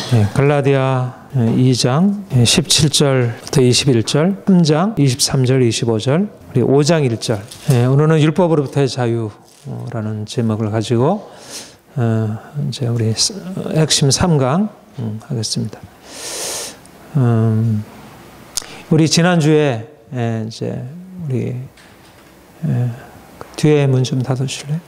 갈라디아 2장 17절부터 21절, 3장 23절, 25절, 그리고 5장 1절. 오늘은 율법으로부터의 자유라는 제목을 가지고 이제 우리 핵심 3강 하겠습니다. 우리 지난주에 이제 우리 뒤에 문 좀 닫아주실래요?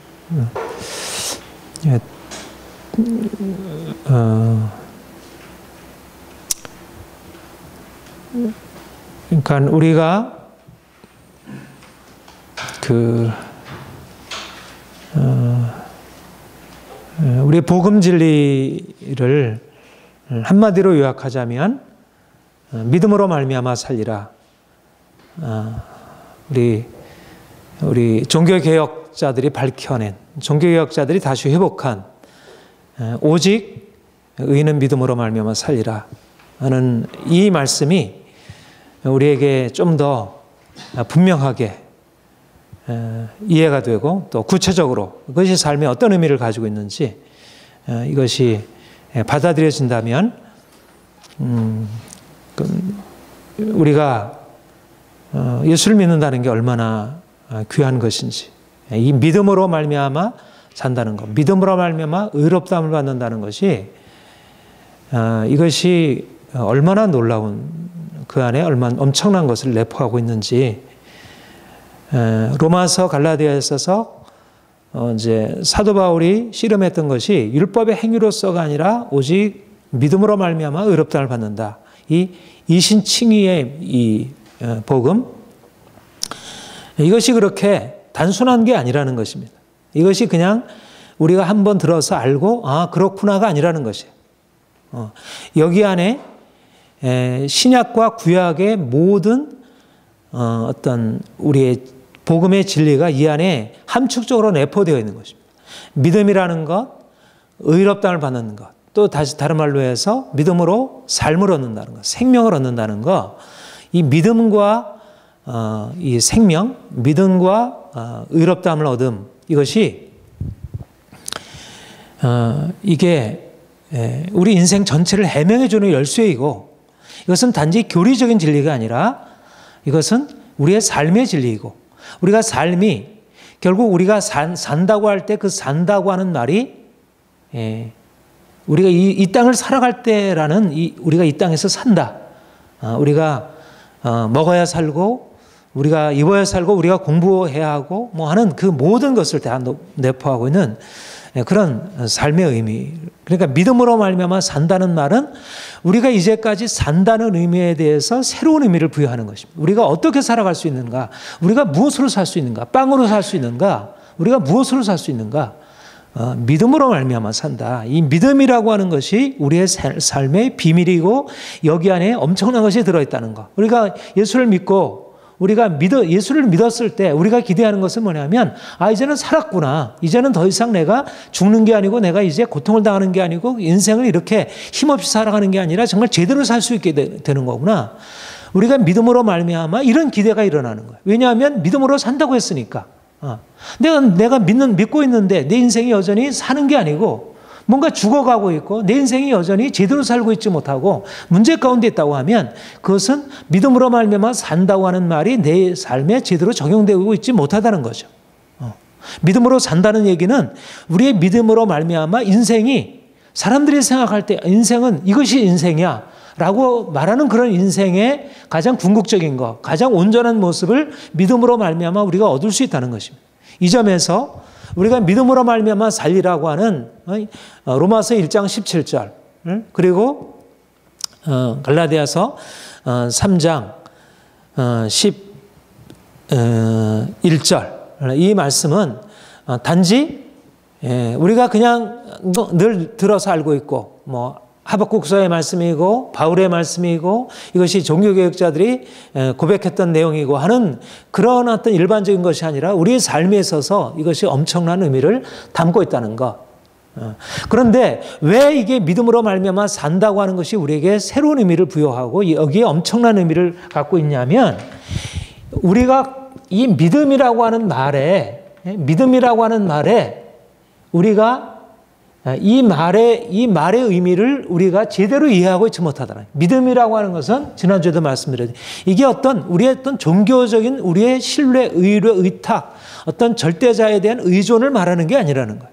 그러니까 우리가 우리 복음 진리를 한마디로 요약하자면 믿음으로 말미암아 살리라. 우리 종교개혁자들이 밝혀낸, 종교개혁자들이 다시 회복한 오직 의인은 믿음으로 말미암아 살리라 하는 이 말씀이 우리에게 좀 더 분명하게 이해가 되고 또 구체적으로 그것이 삶에 어떤 의미를 가지고 있는지 이것이 받아들여진다면 우리가 예수를 믿는다는 게 얼마나 귀한 것인지, 이 믿음으로 말미암아 산다는 것, 믿음으로 말미암아 의롭다함을 받는다는 것이 이것이 얼마나 놀라운, 그 안에 얼마나 엄청난 것을 내포하고 있는지 로마서 갈라디아에 있어서 이제 사도 바울이 씨름했던 것이 율법의 행위로서가 아니라 오직 믿음으로 말미암아 의롭다함을 받는다. 이 이신칭의의 이 복음, 이것이 그렇게 단순한 게 아니라는 것입니다. 이것이 그냥 우리가 한번 들어서 알고 그렇구나가 아니라는 것이에요. 여기 안에 신약과 구약의 모든 어떤 우리의 복음의 진리가 이 안에 함축적으로 내포되어 있는 것입니다. 믿음이라는 것, 의롭다함을 받는 것, 또 다시 다른 말로 해서 믿음으로 삶을 얻는다는 것, 생명을 얻는다는 것, 이 믿음과 이 생명, 믿음과 의롭다함을 얻음, 이것이 이게 우리 인생 전체를 해명해주는 열쇠이고, 이것은 단지 교리적인 진리가 아니라 이것은 우리의 삶의 진리이고, 우리가 삶이 결국 우리가 산다고 할 때 그 산다고 하는 말이 우리가 이 땅을 살아갈 때라는 우리가 이 땅에서 산다. 우리가 먹어야 살고, 우리가 입어야 살고, 우리가 공부해야 하고 뭐 하는 그 모든 것을 다 내포하고 있는 그런 삶의 의미. 그러니까 믿음으로 말미암아 산다는 말은 우리가 이제까지 산다는 의미에 대해서 새로운 의미를 부여하는 것입니다. 우리가 어떻게 살아갈 수 있는가? 우리가 무엇으로 살 수 있는가? 빵으로 살 수 있는가? 우리가 무엇으로 살 수 있는가? 믿음으로 말미암아 산다. 이 믿음이라고 하는 것이 우리의 삶의 비밀이고 여기 안에 엄청난 것이 들어있다는 것. 우리가 예수를 믿고 우리가 예수를 믿었을 때 우리가 기대하는 것은 뭐냐면 이제는 살았구나. 이제는 더 이상 내가 죽는 게 아니고 내가 이제 고통을 당하는 게 아니고 인생을 이렇게 힘없이 살아가는 게 아니라 정말 제대로 살 수 있게 되는 거구나. 우리가 믿음으로 말미암아 이런 기대가 일어나는 거예요. 왜냐하면 믿음으로 산다고 했으니까. 내가 믿고 있는데 내 인생이 여전히 사는 게 아니고 뭔가 죽어가고 있고 내 인생이 여전히 제대로 살고 있지 못하고 문제 가운데 있다고 하면 그것은 믿음으로 말미암아 산다고 하는 말이 내 삶에 제대로 적용되고 있지 못하다는 거죠. 믿음으로 산다는 얘기는 우리의 믿음으로 말미암아 인생이, 사람들이 생각할 때 인생은 이것이 인생이야 라고 말하는 그런 인생의 가장 궁극적인 것, 가장 온전한 모습을 믿음으로 말미암아 우리가 얻을 수 있다는 것입니다. 이 점에서 우리가 믿음으로 말미암아 살리라고 하는 로마서 1장 17절, 그리고 갈라디아서 3장 11절, 이 말씀은 단지 우리가 그냥 늘 들어서 알고 있고 하박국서의 말씀이고 바울의 말씀이고 이것이 종교개혁자들이 고백했던 내용이고 하는 그런 어떤 일반적인 것이 아니라 우리의 삶에 있어서 이것이 엄청난 의미를 담고 있다는 것. 그런데 왜 이게 믿음으로 말미암아 산다고 하는 것이 우리에게 새로운 의미를 부여하고 여기에 엄청난 의미를 갖고 있냐면, 우리가 이 믿음이라고 하는 말에 우리가 이 말의 의미를 우리가 제대로 이해하고 있지 못하다는. 믿음이라고 하는 것은 지난주에도 말씀드렸죠. 이게 우리의 어떤 종교적인 우리의 신뢰, 의뢰, 의탁, 어떤 절대자에 대한 의존을 말하는 게 아니라는 거예요.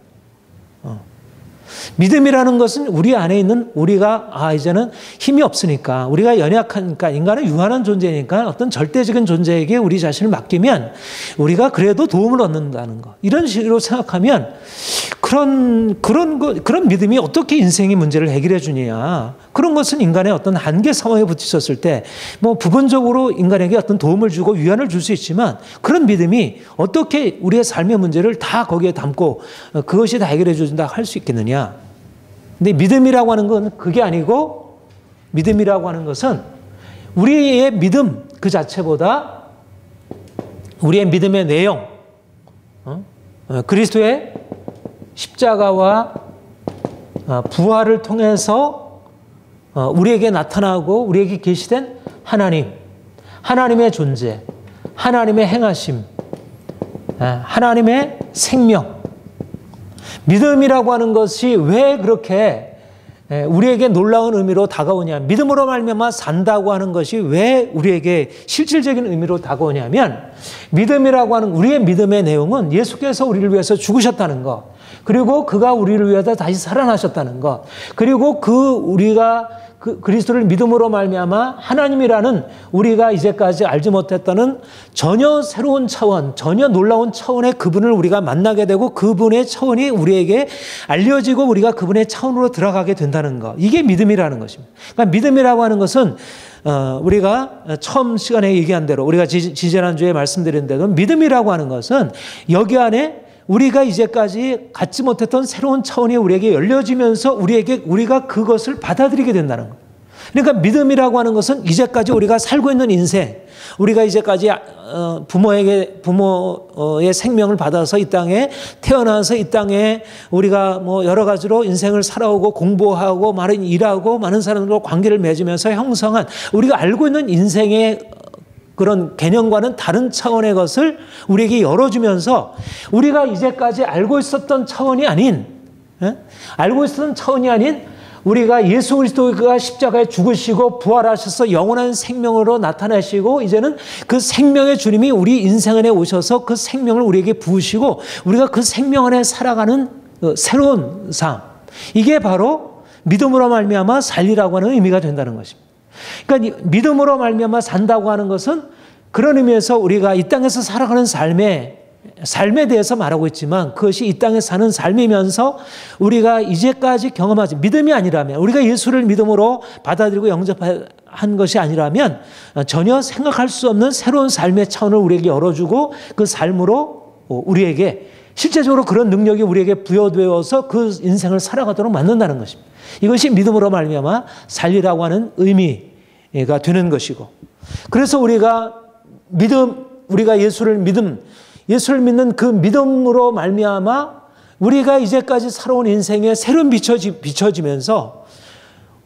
믿음이라는 것은 우리 안에 있는 우리가 이제는 힘이 없으니까, 우리가 연약하니까, 인간은 유한한 존재니까 어떤 절대적인 존재에게 우리 자신을 맡기면 우리가 그래도 도움을 얻는다는 거, 이런 식으로 생각하면 그런 믿음이 어떻게 인생의 문제를 해결해 주느냐. 그런 것은 인간의 어떤 한계 상황에 부딪혔을 때 부분적으로 인간에게 어떤 도움을 주고 위안을 줄 수 있지만, 그런 믿음이 어떻게 우리의 삶의 문제를 다 거기에 담고 그것이 다 해결해 준다 할 수 있겠느냐. 근데 믿음이라고 하는 건 그게 아니고, 믿음이라고 하는 것은 우리의 믿음 그 자체보다 우리의 믿음의 내용, 그리스도의 십자가와 부활을 통해서 우리에게 나타나고 우리에게 계시된 하나님의 존재, 하나님의 행하심, 하나님의 생명. 믿음이라고 하는 것이 왜 그렇게 우리에게 놀라운 의미로 다가오냐, 믿음으로 말미암아 산다고 하는 것이 왜 우리에게 실질적인 의미로 다가오냐면, 믿음이라고 하는 우리의 믿음의 내용은 예수께서 우리를 위해서 죽으셨다는 것, 그리고 그가 우리를 위해서 다시 살아나셨다는 것, 그리고 우리가 그리스도를 믿음으로 말미암아 하나님이라는 우리가 이제까지 알지 못했다는 전혀 새로운 차원, 전혀 놀라운 차원의 그분을 우리가 만나게 되고, 그분의 차원이 우리에게 알려지고 우리가 그분의 차원으로 들어가게 된다는 것, 이게 믿음이라는 것입니다. 그러니까 믿음이라고 하는 것은 우리가 처음 시간에 얘기한 대로, 우리가 지지난주에 말씀드린 대로, 믿음이라고 하는 것은 여기 안에 우리가 이제까지 갖지 못했던 새로운 차원이 우리에게 열려지면서 우리가 그것을 받아들이게 된다는 거예요. 그러니까 믿음이라고 하는 것은 이제까지 우리가 살고 있는 인생, 우리가 이제까지 부모의 생명을 받아서 이 땅에 태어나서 이 땅에 우리가 여러 가지로 인생을 살아오고 공부하고 많은 일하고 많은 사람들과 관계를 맺으면서 형성한 우리가 알고 있는 인생의 그런 개념과는 다른 차원의 것을 우리에게 열어주면서, 우리가 이제까지 알고 있었던 차원이 아닌 우리가 예수 그리스도가 십자가에 죽으시고 부활하셔서 영원한 생명으로 나타나시고, 이제는 그 생명의 주님이 우리 인생 안에 오셔서 그 생명을 우리에게 부으시고 우리가 그 생명 안에 살아가는 새로운 삶, 이게 바로 믿음으로 말미암아 살리라고 하는 의미가 된다는 것입니다. 그러니까 믿음으로 말미암아 산다고 하는 것은 그런 의미에서 우리가 이 땅에서 살아가는 삶에 대해서 말하고 있지만, 그것이 이 땅에 사는 삶이면서 우리가 이제까지 경험하지, 믿음이 아니라면, 우리가 예수를 믿음으로 받아들이고 영접한 것이 아니라면 전혀 생각할 수 없는 새로운 삶의 차원을 우리에게 열어주고, 그 삶으로 우리에게 실제적으로 그런 능력이 우리에게 부여되어서 그 인생을 살아가도록 만든다는 것입니다. 이것이 믿음으로 말미암아 살리라고 하는 의미가 되는 것이고, 그래서 우리가 예수를 믿는 그 믿음으로 말미암아 우리가 이제까지 살아온 인생에 새로운 비춰지면서,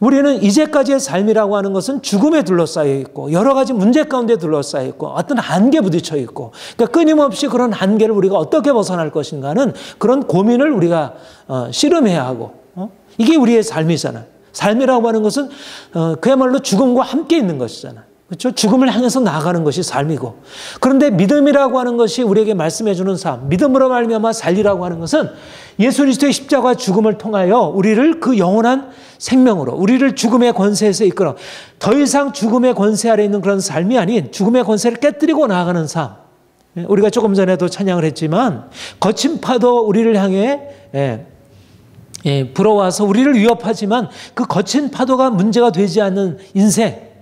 우리는 이제까지의 삶이라고 하는 것은 죽음에 둘러싸여 있고 여러 가지 문제 가운데 둘러싸여 있고 어떤 한계에 부딪혀 있고, 그러니까 끊임없이 그런 한계를 우리가 어떻게 벗어날 것인가는 그런 고민을 우리가 씨름해야 하고, 이게 우리의 삶이잖아요. 삶이라고 하는 것은 그야말로 죽음과 함께 있는 것이잖아요. 그렇죠? 죽음을 향해서 나아가는 것이 삶이고, 그런데 믿음이라고 하는 것이 우리에게 말씀해 주는 삶, 믿음으로 말미암아 살리라고 하는 것은 예수 그리스도의 십자가 죽음을 통하여 우리를 그 영원한 생명으로, 우리를 죽음의 권세에서 이끌어 더 이상 죽음의 권세 아래 있는 그런 삶이 아닌 죽음의 권세를 깨뜨리고 나아가는 삶. 우리가 조금 전에도 찬양을 했지만, 거친 파도 우리를 향해 불어와서 우리를 위협하지만 그 거친 파도가 문제가 되지 않는 인생,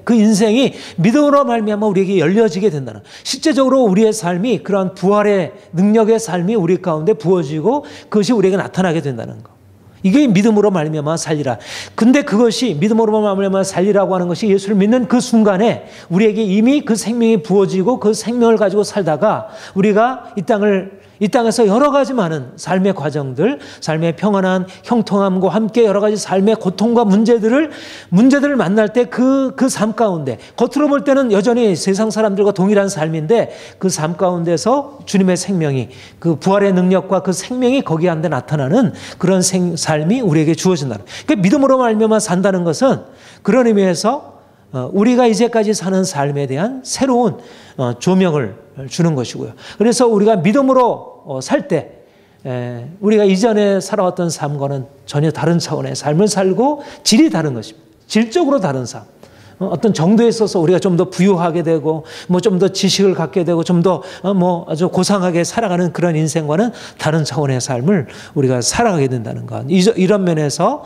그 인생이 믿음으로 말미암아 우리에게 열려지게 된다는, 실제적으로 우리의 삶이 그러한 부활의 능력의 삶이 우리 가운데 부어지고 그것이 우리에게 나타나게 된다는 거, 이게 믿음으로 말미암아 살리라. 근데 그것이 믿음으로 말미암아 살리라고 하는 것이 예수를 믿는 그 순간에 우리에게 이미 그 생명이 부어지고 그 생명을 가지고 살다가 우리가 이 땅을 이 땅에서 여러 가지 많은 삶의 과정들, 삶의 평안한 형통함과 함께 여러 가지 삶의 고통과 문제들을 만날 때 그 삶 가운데, 겉으로 볼 때는 여전히 세상 사람들과 동일한 삶인데 그 삶 가운데서 주님의 생명이, 그 부활의 능력과 그 생명이 거기 한데 나타나는 그런 삶이 우리에게 주어진다는. 그러니까 믿음으로 말미암아 산다는 것은 그런 의미에서 우리가 이제까지 사는 삶에 대한 새로운 조명을 주는 것이고요. 그래서 우리가 믿음으로 살 때 우리가 이전에 살아왔던 삶과는 전혀 다른 차원의 삶을 살고 질이 다른 것입니다. 질적으로 다른 삶. 어떤 정도에 있어서 우리가 좀 더 부유하게 되고 뭐 좀 더 지식을 갖게 되고 좀 더 뭐 아주 고상하게 살아가는 그런 인생과는 다른 차원의 삶을 우리가 살아가게 된다는 것. 이런 면에서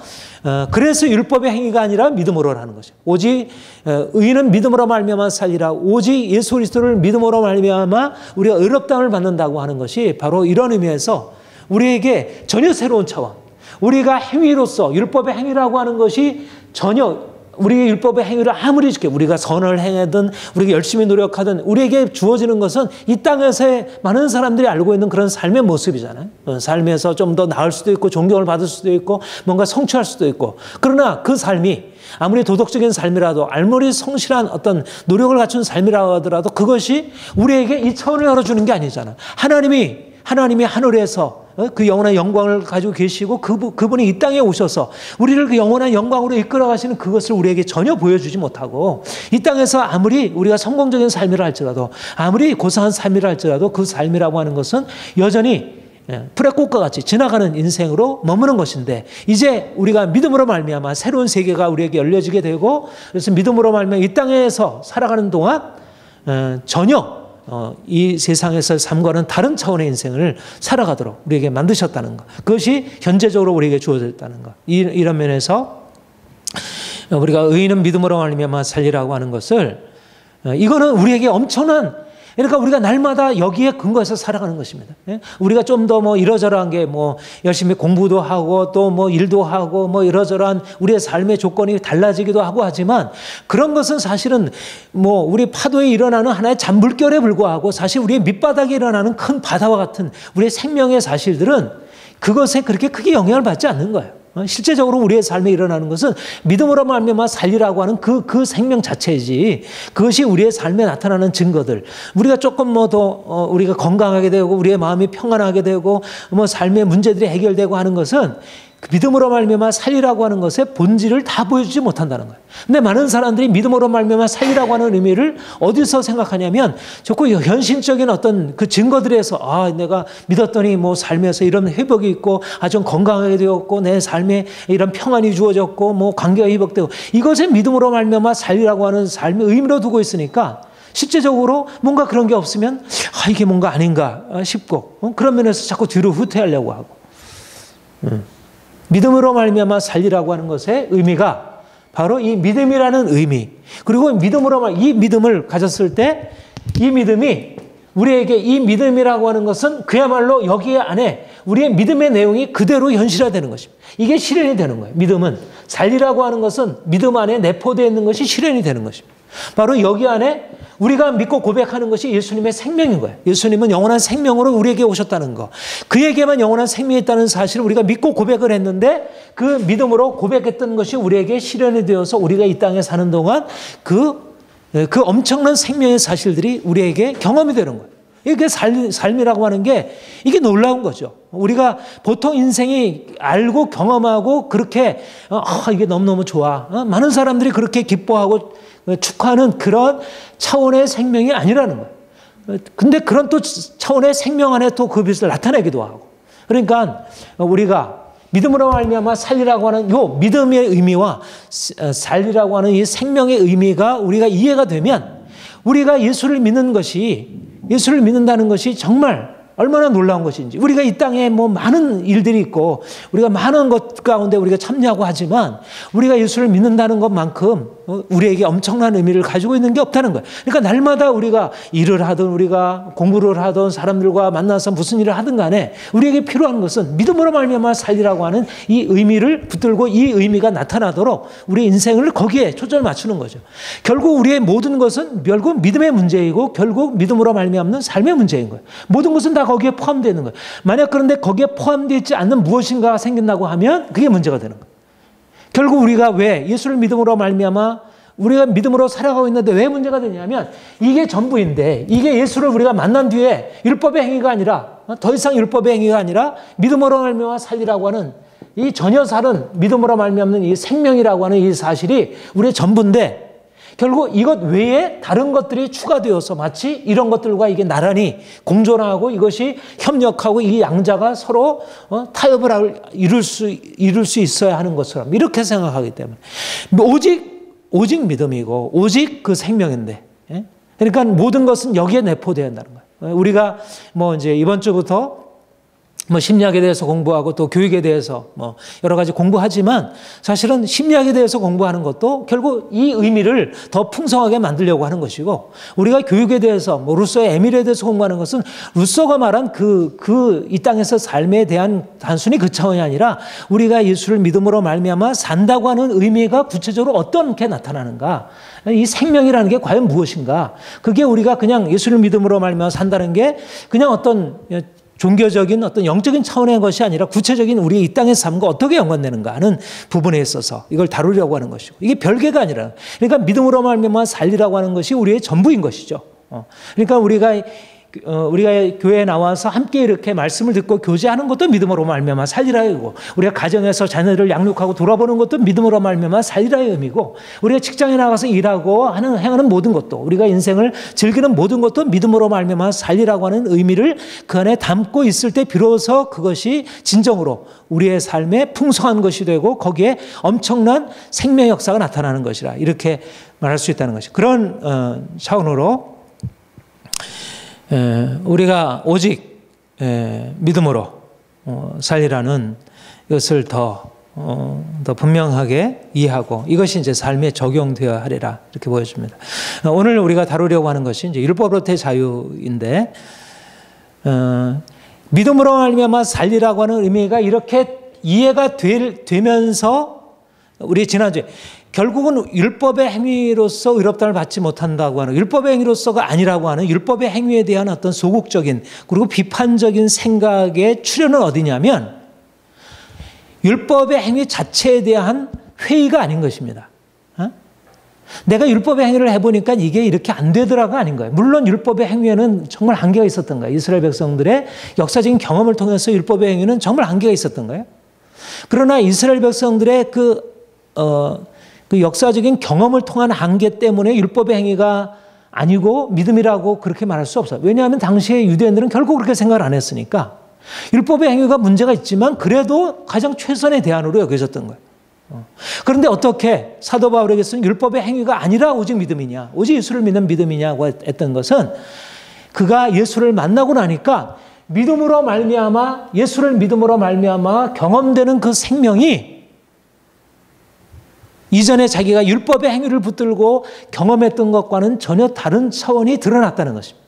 그래서 율법의 행위가 아니라 믿음으로라는 거죠. 오직 의인은 믿음으로 말미암아 살리라. 오직 예수 그리스도를 믿음으로 말미암아 우리가 의롭다함을 받는다고 하는 것이 바로 이런 의미에서 우리에게 전혀 새로운 차원. 우리가 행위로서 율법의 행위라고 하는 것이 전혀 우리의 율법의 행위를 아무리 쉽게 우리가 선을 행하든 우리가 열심히 노력하든 우리에게 주어지는 것은 이 땅에서의 많은 사람들이 알고 있는 그런 삶의 모습이잖아요. 삶에서 좀 더 나을 수도 있고 존경을 받을 수도 있고 뭔가 성취할 수도 있고, 그러나 그 삶이 아무리 도덕적인 삶이라도 아무리 성실한 어떤 노력을 갖춘 삶이라고 하더라도 그것이 우리에게 이 차원을 열어주는 게 아니잖아. 하나님이 하늘에서 그 영원한 영광을 가지고 계시고 그분이 이 땅에 오셔서 우리를 그 영원한 영광으로 이끌어 가시는 그것을 우리에게 전혀 보여주지 못하고, 이 땅에서 아무리 우리가 성공적인 삶이라 할지라도 아무리 고상한 삶이라 할지라도 그 삶이라고 하는 것은 여전히 풀의 꽃과 같이 지나가는 인생으로 머무는 것인데, 이제 우리가 믿음으로 말미암아 새로운 세계가 우리에게 열려지게 되고, 그래서 믿음으로 말미암아 이 땅에서 살아가는 동안 전혀 이 세상에서 삶과는 다른 차원의 인생을 살아가도록 우리에게 만드셨다는 것, 그것이 현재적으로 우리에게 주어졌다는 것. 이런 면에서 우리가 의인은 믿음으로 말미암아 살리라고 하는 것을, 이거는 우리에게 엄청난, 그러니까 우리가 날마다 여기에 근거해서 살아가는 것입니다. 우리가 좀 더 뭐 이러저러한 게 뭐 열심히 공부도 하고 또 뭐 일도 하고 뭐 이러저러한 우리의 삶의 조건이 달라지기도 하고 하지만, 그런 것은 사실은 뭐 우리 파도에 일어나는 하나의 잔물결에 불과하고 사실 우리의 밑바닥에 일어나는 큰 바다와 같은 우리의 생명의 사실들은 그것에 그렇게 크게 영향을 받지 않는 거예요. 실제적으로 우리의 삶에 일어나는 것은 믿음으로 말미암아 살리라고 하는 그 생명 자체이지, 그것이 우리의 삶에 나타나는 증거들, 우리가 조금 뭐 더 우리가 건강하게 되고 우리의 마음이 평안하게 되고 뭐 삶의 문제들이 해결되고 하는 것은 그 믿음으로 말미암아 살리라고 하는 것의 본질을 다 보여주지 못한다는 거예요. 근데 많은 사람들이 믿음으로 말미암아 살리라고 하는 의미를 어디서 생각하냐면 자꾸 현실적인 어떤 그 증거들에서, 내가 믿었더니 뭐 삶에서 이런 회복이 있고 아주 건강하게 되었고 내 삶에 이런 평안이 주어졌고 뭐 관계가 회복되고, 이것을 믿음으로 말미암아 살리라고 하는 삶의 의미로 두고 있으니까 실제적으로 뭔가 그런 게 없으면 이게 뭔가 아닌가 싶고, 그런 면에서 자꾸 뒤로 후퇴하려고 하고. 믿음으로 말미암아 살리라고 하는 것의 의미가 바로 이 믿음이라는 의미, 그리고 이 믿음을 가졌을 때 이 믿음이 우리에게, 이 믿음이라고 하는 것은 그야말로 여기 안에 우리의 믿음의 내용이 그대로 현실화되는 것입니다. 이게 실현이 되는 거예요. 믿음은, 살리라고 하는 것은 믿음 안에 내포되어 있는 것이 실현이 되는 것입니다. 바로 여기 안에 우리가 믿고 고백하는 것이 예수님의 생명인 거예요. 예수님은 영원한 생명으로 우리에게 오셨다는 거, 그에게만 영원한 생명이 있다는 사실을 우리가 믿고 고백을 했는데, 그 믿음으로 고백했던 것이 우리에게 실현이 되어서 우리가 이 땅에 사는 동안 그 엄청난 생명의 사실들이 우리에게 경험이 되는 거예요. 이게 삶이라고 하는 게 이게 놀라운 거죠. 우리가 보통 인생이 알고 경험하고 그렇게 이게 너무너무 좋아, 많은 사람들이 그렇게 기뻐하고 축하하는 그런 차원의 생명이 아니라는 거예요. 근데 그런 또 차원의 생명 안에 또 그 빛을 나타내기도 하고, 그러니까 우리가 믿음으로 말미암아 살리라고 하는 요 믿음의 의미와 살리라고 하는 이 생명의 의미가 우리가 이해가 되면, 우리가 예수를 믿는다는 것이 정말 얼마나 놀라운 것인지, 우리가 이 땅에 뭐 많은 일들이 있고 우리가 많은 것 가운데 우리가 참여하고 하지만 우리가 예수를 믿는다는 것만큼 우리에게 엄청난 의미를 가지고 있는 게 없다는 거예요. 그러니까 날마다 우리가 일을 하든 우리가 공부를 하든 사람들과 만나서 무슨 일을 하든 간에 우리에게 필요한 것은 믿음으로 말미암아 살리라고 하는 이 의미를 붙들고 이 의미가 나타나도록 우리 인생을 거기에 초점을 맞추는 거죠. 결국 우리의 모든 것은 결국 믿음의 문제이고 결국 믿음으로 말미암는 삶의 문제인 거예요. 모든 것은 다 거기에 포함되어 있는 거예요. 만약 그런데 거기에 포함되어 있지 않는 무엇인가가 생긴다고 하면 그게 문제가 되는 거예요. 결국 우리가 왜 예수를 믿음으로 말미암아 우리가 믿음으로 살아가고 있는데 왜 문제가 되냐면 이게 전부인데 이게 예수를 우리가 만난 뒤에 율법의 행위가 아니라 더 이상 율법의 행위가 아니라 믿음으로 말미암아 살리라고 하는 이 전혀 다른 믿음으로 말미암는 이 생명이라고 하는 이 사실이 우리의 전부인데 결국 이것 외에 다른 것들이 추가되어서 마치 이런 것들과 이게 나란히 공존하고 이것이 협력하고 이 양자가 서로 타협을 이룰 수 있어야 하는 것처럼 이렇게 생각하기 때문에 오직 믿음이고 오직 그 생명인데 그러니까 모든 것은 여기에 내포되어야 한다는 거예요. 우리가 이제 이번 주부터 심리학에 대해서 공부하고 또 교육에 대해서 여러 가지 공부하지만 사실은 심리학에 대해서 공부하는 것도 결국 이 의미를 더 풍성하게 만들려고 하는 것이고 우리가 교육에 대해서 루소의 에밀에 대해서 공부하는 것은 루소가 말한 이 땅에서 삶에 대한 단순히 그 차원이 아니라 우리가 예수를 믿음으로 말미암아 산다고 하는 의미가 구체적으로 어떻게 나타나는가 이 생명이라는 게 과연 무엇인가 그게 우리가 그냥 예수를 믿음으로 말미암아 산다는 게 그냥 어떤 종교적인 어떤 영적인 차원의 것이 아니라 구체적인 우리 이 땅의 삶과 어떻게 연관되는가 하는 부분에 있어서 이걸 다루려고 하는 것이고 이게 별개가 아니라 그러니까 믿음으로 말미암아 살리라고 하는 것이 우리의 전부인 것이죠. 그러니까 우리가 교회에 나와서 함께 이렇게 말씀을 듣고 교제하는 것도 믿음으로 말미암아 살리라의 의미고 우리가 가정에서 자녀들을 양육하고 돌아보는 것도 믿음으로 말미암아 살리라의 의미고 우리가 직장에 나가서 일하고 행하는 모든 것도 우리가 인생을 즐기는 모든 것도 믿음으로 말미암아 살리라고 하는 의미를 그 안에 담고 있을 때 비로소 그것이 진정으로 우리의 삶에 풍성한 것이 되고 거기에 엄청난 생명 역사가 나타나는 것이라 이렇게 말할 수 있다는 것이 그런 차원으로 우리가 오직 믿음으로 살리라는 것을 더 분명하게 이해하고 이것이 이제 삶에 적용되어야 하리라 이렇게 보여집니다. 오늘 우리가 다루려고 하는 것이 이제 율법으로부터의 자유인데 믿음으로 말미암아 살리라고 하는 의미가 이렇게 이해가 되면서 우리 지난주에 결국은 율법의 행위로서 의롭다를 받지 못한다고 하는 율법의 행위로서가 아니라고 하는 율법의 행위에 대한 어떤 소극적인 그리고 비판적인 생각의 출현은 어디냐면 율법의 행위 자체에 대한 회의가 아닌 것입니다. 내가 율법의 행위를 해보니까 이게 이렇게 안 되더라가 아닌 거예요. 물론 율법의 행위에는 정말 한계가 있었던 거예요. 이스라엘 백성들의 역사적인 경험을 통해서 율법의 행위는 정말 한계가 있었던 거예요. 그러나 이스라엘 백성들의 그 역사적인 경험을 통한 한계 때문에 율법의 행위가 아니고 믿음이라고 그렇게 말할 수 없어요. 왜냐하면 당시의 유대인들은 결국 그렇게 생각을 안 했으니까 율법의 행위가 문제가 있지만 그래도 가장 최선의 대안으로 여겨졌던 거예요. 그런데 어떻게 사도 바울에게서는 율법의 행위가 아니라 오직 믿음이냐 오직 예수를 믿는 믿음이냐고 했던 것은 그가 예수를 만나고 나니까 믿음으로 말미암아 예수를 믿음으로 말미암아 경험되는 그 생명이 이전에 자기가 율법의 행위를 붙들고 경험했던 것과는 전혀 다른 차원이 드러났다는 것입니다.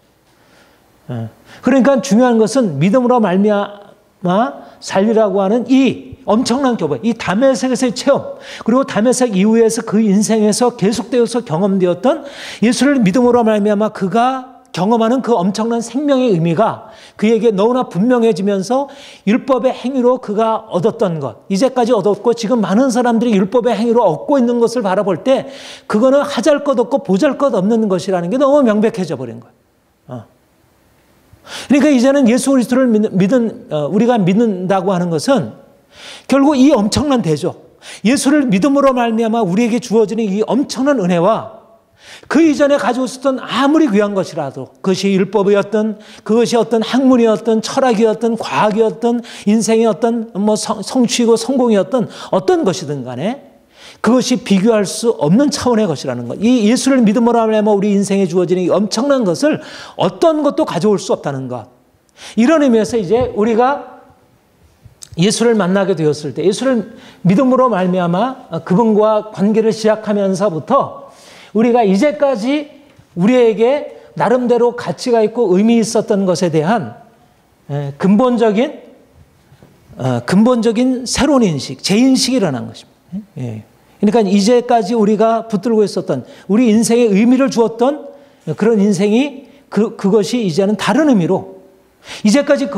그러니까 중요한 것은 믿음으로 말미암아 살리라고 하는 이 엄청난 교배, 이 다메섹에서의 체험, 그리고 다메섹 이후에서 그 인생에서 계속되어서 경험되었던 예수를 믿음으로 말미암아 그가 경험하는 그 엄청난 생명의 의미가 그에게 너무나 분명해지면서 율법의 행위로 그가 얻었던 것, 이제까지 얻었고 지금 많은 사람들이 율법의 행위로 얻고 있는 것을 바라볼 때 그거는 하잘것없고 보잘것없는 것이라는 게 너무 명백해져 버린 거예요. 그러니까 이제는 예수 그리스도를 우리가 믿는다고 하는 것은 결국 이 엄청난 대조, 예수를 믿음으로 말미암아 우리에게 주어지는 이 엄청난 은혜와 그 이전에 가지고 있었던 아무리 귀한 것이라도 그것이 율법이었던 그것이 어떤 학문이었던 철학이었던 과학이었던 인생의 어떤 성취고 성공이었던 어떤 것이든 간에 그것이 비교할 수 없는 차원의 것이라는 것. 이 예수를 믿음으로 말미암아 우리 인생에 주어지는 이 엄청난 것을 어떤 것도 가져올 수 없다는 것. 이런 의미에서 이제 우리가 예수를 만나게 되었을 때 예수를 믿음으로 말미암아 그분과 관계를 시작하면서부터 우리가 이제까지 우리에게 나름대로 가치가 있고 의미 있었던 것에 대한 근본적인 새로운 인식, 재인식이 일어난 것입니다. 그러니까 이제까지 우리가 붙들고 있었던 우리 인생에 의미를 주었던 그런 인생이 그것이 이제는 다른 의미로 이제까지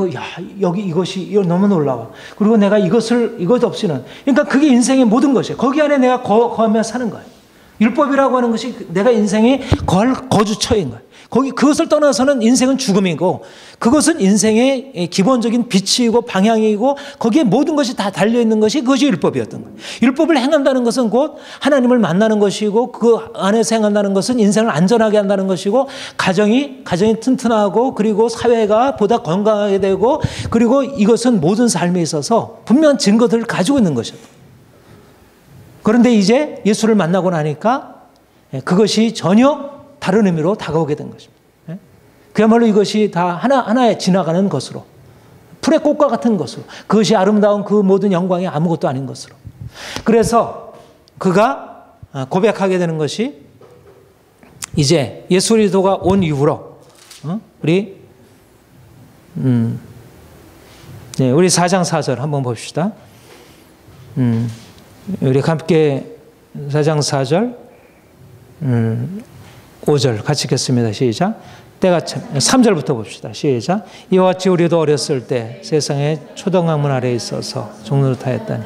여기 이것이 너무 놀라워. 그리고 내가 이것 없이는. 그러니까 그게 인생의 모든 것이에요. 거기 안에 내가 거하며 사는 거예요. 율법이라고 하는 것이 내가 인생의 거주처인 거예요. 그것을 떠나서는 인생은 죽음이고, 그것은 인생의 기본적인 빛이고 방향이고, 거기에 모든 것이 다 달려있는 것이 그것이 율법이었던 거예요. 율법을 행한다는 것은 곧 하나님을 만나는 것이고, 그 안에서 행한다는 것은 인생을 안전하게 한다는 것이고, 가정이 튼튼하고, 그리고 사회가 보다 건강하게 되고, 그리고 이것은 모든 삶에 있어서 분명한 증거들을 가지고 있는 것이었다. 그런데 이제 예수를 만나고 나니까 그것이 전혀 다른 의미로 다가오게 된 것입니다. 그야말로 이것이 다 하나에 지나가는 것으로, 풀의 꽃과 같은 것으로, 그것이 아름다운 그 모든 영광이 아무것도 아닌 것으로. 그래서 그가 고백하게 되는 것이, 이제 예수 그리스도가 온 이후로 우리 4장 4절 한번 봅시다. 우리 함께 4장 4절 5절 같이 읽겠습니다. 시작. 때가 참 3절부터 봅시다. 시작. 이와 같이 우리도 어렸을 때 세상의 초등학문 아래에 있어서 종노릇하였다니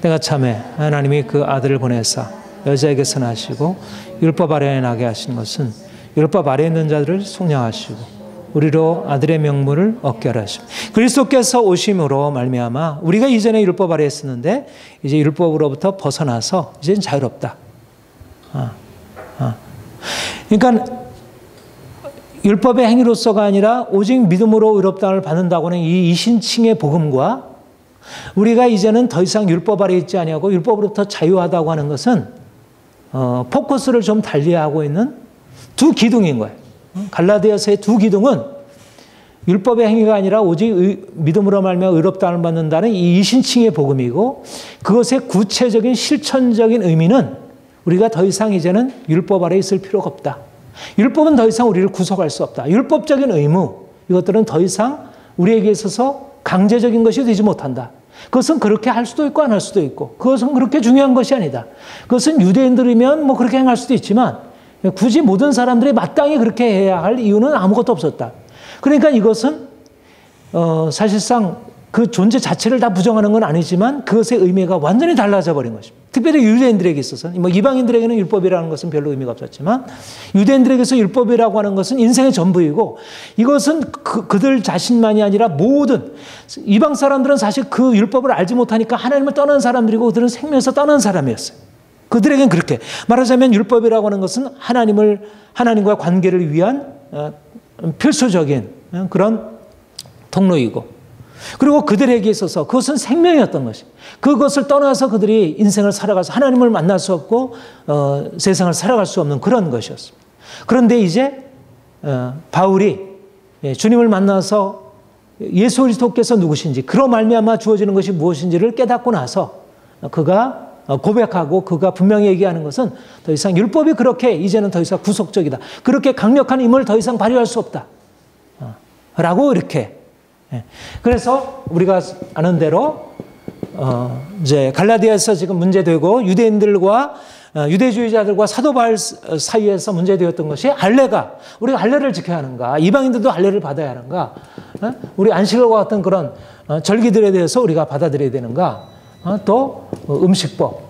때가 참에 하나님이 그 아들을 보내사 여자에게서 나시고 율법 아래에 나게 하신 것은 율법 아래에 있는 자들을 속량하시고 우리로 아들의 명분을 얻게 하라 하십니다. 그리스도께서 오심으로 말미암아 우리가 이전에 율법 아래에 있었는데 이제 율법으로부터 벗어나서 이제는 자유롭다. 그러니까 율법의 행위로서가 아니라 오직 믿음으로 의롭다를 받는다고는 이 이신칭의 복음과 우리가 이제는 더 이상 율법 아래에 있지 아니하고 율법으로부터 자유하다고 하는 것은 포커스를 좀 달리하고 있는 두 기둥인 거예요. 갈라디아서의 두 기둥은 율법의 행위가 아니라 오직 믿음으로 말미암아 의롭다를 받는다는 이 이신칭의 복음이고, 그것의 구체적인 실천적인 의미는 우리가 더 이상 이제는 율법 아래에 있을 필요가 없다. 율법은 더 이상 우리를 구속할 수 없다. 율법적인 의무, 이것들은 더 이상 우리에게 있어서 강제적인 것이 되지 못한다. 그것은 그렇게 할 수도 있고 안 할 수도 있고, 그것은 그렇게 중요한 것이 아니다. 그것은 유대인들이면 뭐 그렇게 행할 수도 있지만 굳이 모든 사람들이 마땅히 그렇게 해야 할 이유는 아무것도 없었다. 그러니까 이것은 사실상 그 존재 자체를 다 부정하는 건 아니지만 그것의 의미가 완전히 달라져 버린 것입니다. 특별히 유대인들에게 있어서는, 뭐 이방인들에게는 율법이라는 것은 별로 의미가 없었지만 유대인들에게서 율법이라고 하는 것은 인생의 전부이고, 이것은 그들 자신만이 아니라 모든 이방 사람들은 사실 그 율법을 알지 못하니까 하나님을 떠난 사람들이고, 그들은 생명에서 떠난 사람이었어요. 그들에겐 그렇게 말하자면 율법이라고 하는 것은 하나님과 관계를 위한 필수적인 그런 통로이고, 그리고 그들에게 있어서 그것은 생명이었던 것이, 그것을 떠나서 그들이 인생을 살아가서 하나님을 만날 수 없고 세상을 살아갈 수 없는 그런 것이었습니다. 그런데 이제 바울이 주님을 만나서 예수 그리스도께서 누구신지, 그로 말미암아 주어지는 것이 무엇인지를 깨닫고 나서 그가 고백하고 그가 분명히 얘기하는 것은 더 이상 율법이 그렇게 이제는 더 이상 구속적이다. 그렇게 강력한 힘을 더 이상 발휘할 수 없다. 라고 이렇게. 그래서 우리가 아는 대로 이제 갈라디아에서 지금 문제되고 유대인들과 유대주의자들과 사도 바울 사이에서 문제되었던 것이 우리가 할례를 지켜야 하는가, 이방인들도 할례를 받아야 하는가, 우리 안식일과 같은 그런 절기들에 대해서 우리가 받아들여야 되는가, 또 음식법,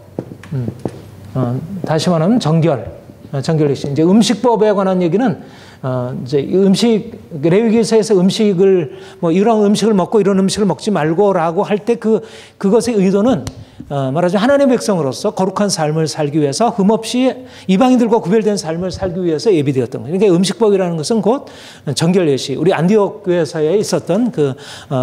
다시 말하면 정결례식. 이제 음식법에 관한 얘기는 이제 레위기서에서 음식을 뭐 이런 음식을 먹고 이런 음식을 먹지 말고라고 할 때 그것의 의도는 말하자면 하나님의 백성으로서 거룩한 삶을 살기 위해서 흠없이 이방인들과 구별된 삶을 살기 위해서 예비되었던 거예요. 그러니까 음식법이라는 것은 곧 정결례식, 우리 안디옥 교회사에 있었던 그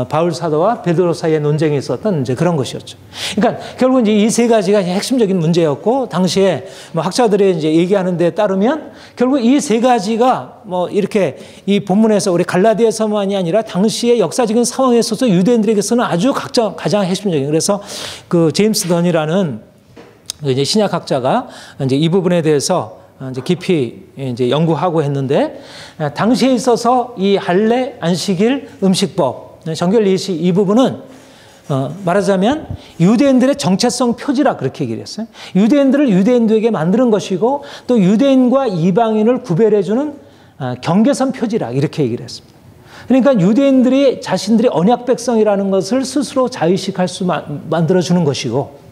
바울 사도와 베드로 사이의 논쟁에 있었던 이제 그런 것이었죠. 그러니까 결국 이제 이 세 가지가 핵심적인 문제였고, 당시에 뭐 학자들이 이제 얘기하는 데 따르면 결국 이 세 가지가 뭐 이렇게 이 본문에서 우리 갈라디아서만이 아니라 당시의 역사적인 상황에 있어서 유대인들에게서는 아주 가장 핵심적인, 그래서 그 제임스 던이라는 이제 신약학자가 이제 이 부분에 대해서 이제 깊이 이제 연구하고 했는데, 당시에 있어서 이 할례, 안식일, 음식법, 정결례식 이 부분은 말하자면 유대인들의 정체성 표지라 그렇게 얘기를 했어요. 유대인들을 유대인들에게 만드는 것이고, 또 유대인과 이방인을 구별해주는 경계선 표지라 이렇게 얘기를 했습니다. 그러니까 유대인들이 자신들이 언약 백성이라는 것을 스스로 자의식할 수 만들어주는 것이고,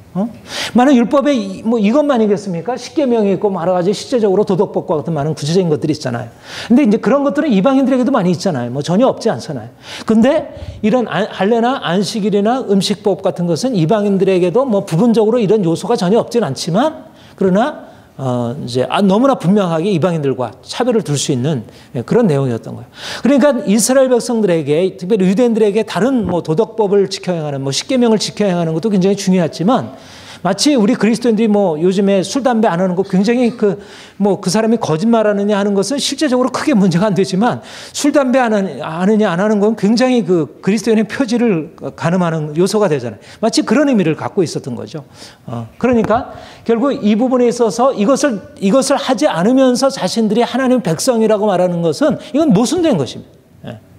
많은 율법에 뭐 이것만이겠습니까? 십계명이 있고 여러 가지 실제적으로 도덕법과 같은 많은 구체적인 것들이 있잖아요. 근데 이제 그런 것들은 이방인들에게도 많이 있잖아요. 뭐 전혀 없지 않잖아요. 근데 이런 할례나 안식일이나 음식법 같은 것은 이방인들에게도 뭐 부분적으로 이런 요소가 전혀 없진 않지만, 그러나 이제 너무나 분명하게 이방인들과 차별을 둘 수 있는 그런 내용이었던 거예요. 그러니까 이스라엘 백성들에게, 특별히 유대인들에게 다른 뭐 도덕법을 지켜 행하는, 뭐 십계명을 지켜 행하는 것도 굉장히 중요했지만, 마치 우리 그리스도인들이 뭐 요즘에 술, 담배 안 하는 거 굉장히 그 사람이 거짓말하느냐 하는 것은 실제적으로 크게 문제가 안 되지만, 술, 담배 하느냐 안 하는 건 굉장히 그 그리스도인의 표지를 가늠하는 요소가 되잖아요. 마치 그런 의미를 갖고 있었던 거죠. 그러니까 결국 이 부분에 있어서 이것을 하지 않으면서 자신들이 하나님의 백성이라고 말하는 것은 이건 모순된 것입니다.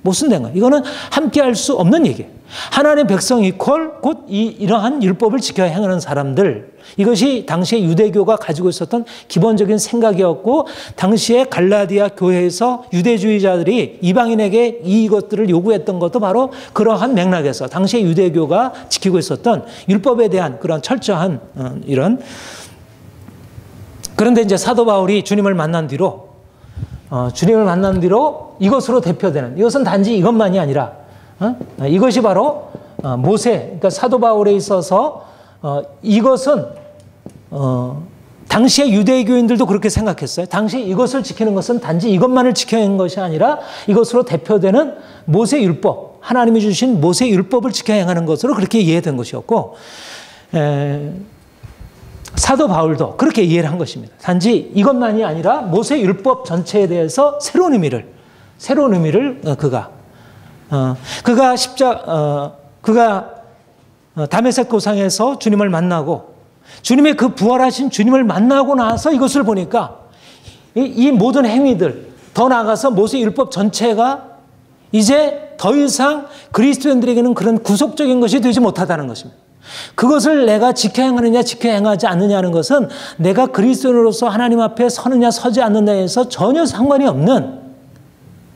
모순된 거예요. 이거는 함께 할 수 없는 얘기예요. 하나님의 백성 이퀄 곧 이러한 율법을 지켜 행하는 사람들, 이것이 당시에 유대교가 가지고 있었던 기본적인 생각이었고, 당시에 갈라디아 교회에서 유대주의자들이 이방인에게 이것들을 요구했던 것도 바로 그러한 맥락에서 당시에 유대교가 지키고 있었던 율법에 대한 그런 철저한 이런. 그런데 이제 사도 바울이 주님을 만난 뒤로 이것으로 대표되는, 이것은 단지 이것만이 아니라 이것이 바로 모세, 그러니까 사도 바울에 있어서 이것은 당시의 유대교인들도 그렇게 생각했어요. 당시 이것을 지키는 것은 단지 이것만을 지켜낸 것이 아니라 이것으로 대표되는 모세 율법, 하나님이 주신 모세 율법을 지켜 행하는 것으로 그렇게 이해된 것이었고, 사도 바울도 그렇게 이해를 한 것입니다. 단지 이것만이 아니라 모세 율법 전체에 대해서 새로운 의미를 그가 다메섹 도상에서 주님을 만나고, 주님의 그 부활하신 주님을 만나고 나서 이것을 보니까 이 모든 행위들, 더 나아가서 모세 율법 전체가 이제 더 이상 그리스도인들에게는 그런 구속적인 것이 되지 못하다는 것입니다. 그것을 내가 지켜 행하느냐 지켜 행하지 않느냐 하는 것은 내가 그리스도인으로서 하나님 앞에 서느냐 서지 않느냐에서 전혀 상관이 없는,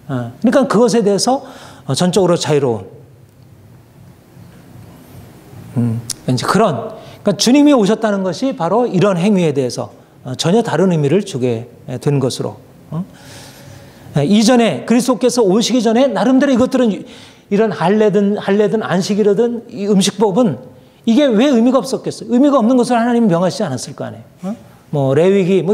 그러니까 그것에 대해서 전적으로 자유로운 이제 그러니까 주님이 오셨다는 것이 바로 이런 행위에 대해서 전혀 다른 의미를 주게 된 것으로, 이전에 그리스도께서 오시기 전에 나름대로 이것들은 이런 할례든 안식이라든 이 음식법은 이게 왜 의미가 없었겠어요? 의미가 없는 것을 하나님이 명하시지 않았을 거 아니에요. 뭐 레위기,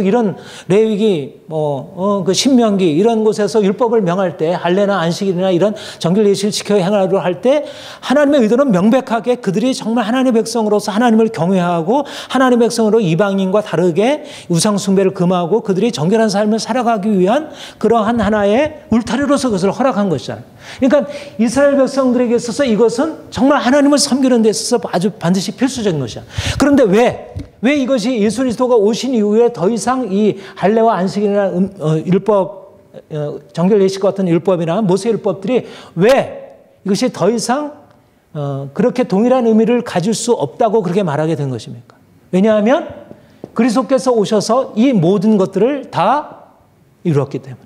그 신명기 이런 곳에서 율법을 명할 때, 할례나 안식일이나 이런 정결 예식을 지켜 행하려 할 때 하나님의 의도는 명백하게 그들이 정말 하나님의 백성으로서 하나님을 경외하고 하나님의 백성으로 이방인과 다르게 우상 숭배를 금하고 그들이 정결한 삶을 살아가기 위한 그러한 하나의 울타리로서 그것을 허락한 것이잖아요. 그러니까 이스라엘 백성들에게 있어서 이것은 정말 하나님을 섬기는 데 있어서 아주 반드시 필수적인 것이야. 그런데 왜 이것이 예수 그리스도가 오신 이후에 더 이상 이 할례와 안식일이나 율법, 정결 예식 같은 율법이나 모세 율법들이 왜 이것이 더 이상 그렇게 동일한 의미를 가질 수 없다고 그렇게 말하게 된 것입니까? 왜냐하면 그리스도께서 오셔서 이 모든 것들을 다 이루었기 때문에.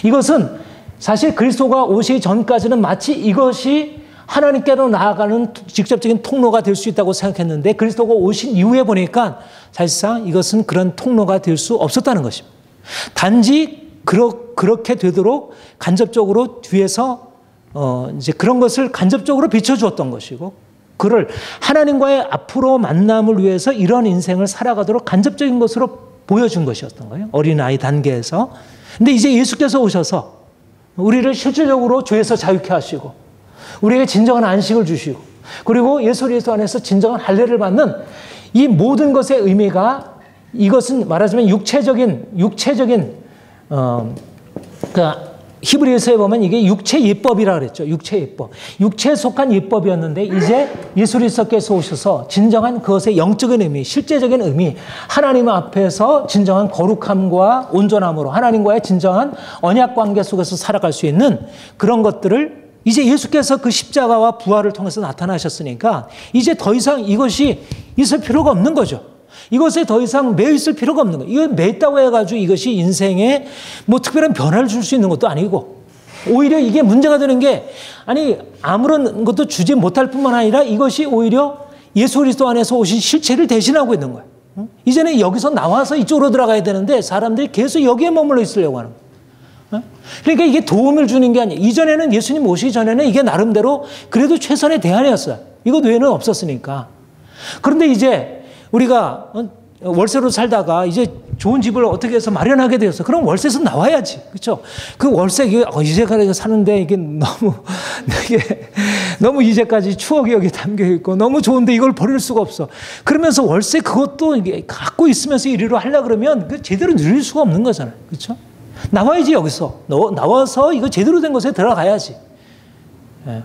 이것은 사실 그리스도가 오시기 전까지는 마치 이것이 하나님께로 나아가는 직접적인 통로가 될 수 있다고 생각했는데, 그리스도가 오신 이후에 보니까 사실상 이것은 그런 통로가 될 수 없었다는 것입니다. 단지 그렇게 되도록 간접적으로 뒤에서 이제 그런 것을 간접적으로 비춰주었던 것이고, 그를 하나님과의 앞으로 만남을 위해서 이런 인생을 살아가도록 간접적인 것으로 보여준 것이었던 거예요. 어린아이 단계에서. 근데 이제 예수께서 오셔서 우리를 실질적으로 죄에서 자유케 하시고 우리에게 진정한 안식을 주시고, 그리고 예수 그리스도 안에서 진정한 할례를 받는 이 모든 것의 의미가, 이것은 말하자면 육체적인 히브리서에 보면 이게 육체 예법이라 그랬죠. 육체 예법. 육체에 속한 예법이었는데 이제 예수 그리스도께서 오셔서 진정한 그것의 영적인 의미, 실제적인 의미, 하나님 앞에서 진정한 거룩함과 온전함으로 하나님과의 진정한 언약 관계 속에서 살아갈 수 있는 그런 것들을 이제 예수께서 그 십자가와 부활을 통해서 나타나셨으니까 이제 더 이상 이것이 있을 필요가 없는 거죠. 이것에 더 이상 매여 있을 필요가 없는 거예요. 이거 매였다고 해가지고 이것이 인생에 뭐 특별한 변화를 줄 수 있는 것도 아니고, 오히려 이게 문제가 되는 게 아니 아무런 것도 주지 못할 뿐만 아니라 이것이 오히려 예수 그리스도 안에서 오신 실체를 대신하고 있는 거예요. 이제는 여기서 나와서 이쪽으로 들어가야 되는데 사람들이 계속 여기에 머물러 있으려고 하는 거예요. 그러니까 이게 도움을 주는 게 아니에요. 이전에는 예수님 오시기 전에는 이게 나름대로 그래도 최선의 대안이었어요. 이것 외에는 없었으니까. 그런데 이제 우리가 월세로 살다가 이제 좋은 집을 어떻게 해서 마련하게 되었어. 그럼 월세에서 나와야지. 그렇죠? 그 월세, 이제까지 사는데 이게 너무 이제까지 추억이 여기 담겨 있고 너무 좋은데 이걸 버릴 수가 없어. 그러면서 월세 그것도 이게 갖고 있으면서 이리로 하려 그러면 그 제대로 누릴 수가 없는 거잖아요. 그렇죠? 나와야지 여기서. 나와서 이거 제대로 된 곳에 들어가야지. 예.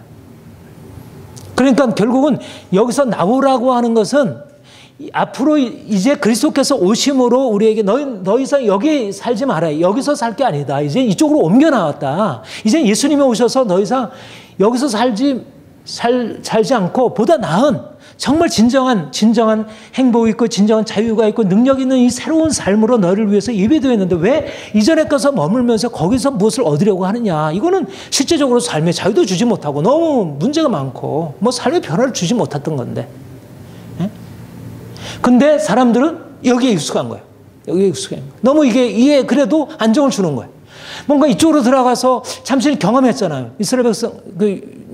그러니까 결국은 여기서 나오라고 하는 것은 앞으로 이제 그리스도께서 오심으로 우리에게 더 이상 여기 살지 말아요. 여기서 살 게 아니다. 이제 이쪽으로 옮겨 나왔다. 이제 예수님이 오셔서 더 이상 여기서 살지 않고 보다 나은 정말 진정한 행복이 있고 진정한 자유가 있고 능력 있는 이 새로운 삶으로 너를 위해서 예배되어 있는데 왜 이전에 가서 머물면서 거기서 무엇을 얻으려고 하느냐. 이거는 실제적으로 삶의 자유도 주지 못하고 너무 문제가 많고 뭐 삶의 변화를 주지 못했던 건데. 근데 사람들은 여기에 익숙한 거예요. 여기에 익숙한 거예요. 너무 이게 그래도 안정을 주는 거예요. 뭔가 이쪽으로 들어가서 잠시 경험했잖아요. 이스라엘 백성,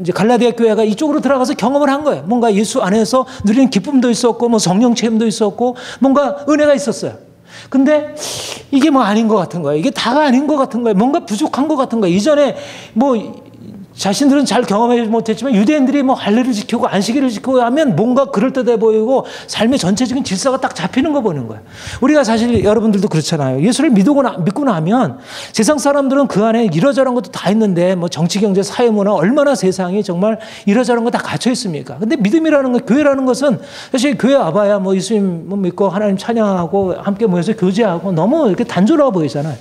이제 갈라디아 교회가 이쪽으로 들어가서 경험을 한 거예요. 뭔가 예수 안에서 누리는 기쁨도 있었고, 뭐 성령 체험도 있었고, 뭔가 은혜가 있었어요. 근데 이게 뭐 아닌 것 같은 거예요. 이게 다가 아닌 것 같은 거예요. 뭔가 부족한 것 같은 거예요. 이전에 뭐 자신들은 잘 경험하지 못했지만 유대인들이 뭐 할례를 지키고 안식일을 지키고 하면 뭔가 그럴듯해 보이고 삶의 전체적인 질서가 딱 잡히는 거 보는 거예요. 우리가 사실 여러분들도 그렇잖아요. 예수를 믿고 나면 세상 사람들은 그 안에 이러저런 것도 다 있는데 뭐 정치, 경제, 사회, 문화 얼마나 세상이 정말 이러저런 거 다 갇혀 있습니까? 근데 믿음이라는 것, 교회라는 것은 사실 교회 와봐야 뭐 예수님 믿고 하나님 찬양하고 함께 모여서 교제하고 너무 이렇게 단조로워 보이잖아요.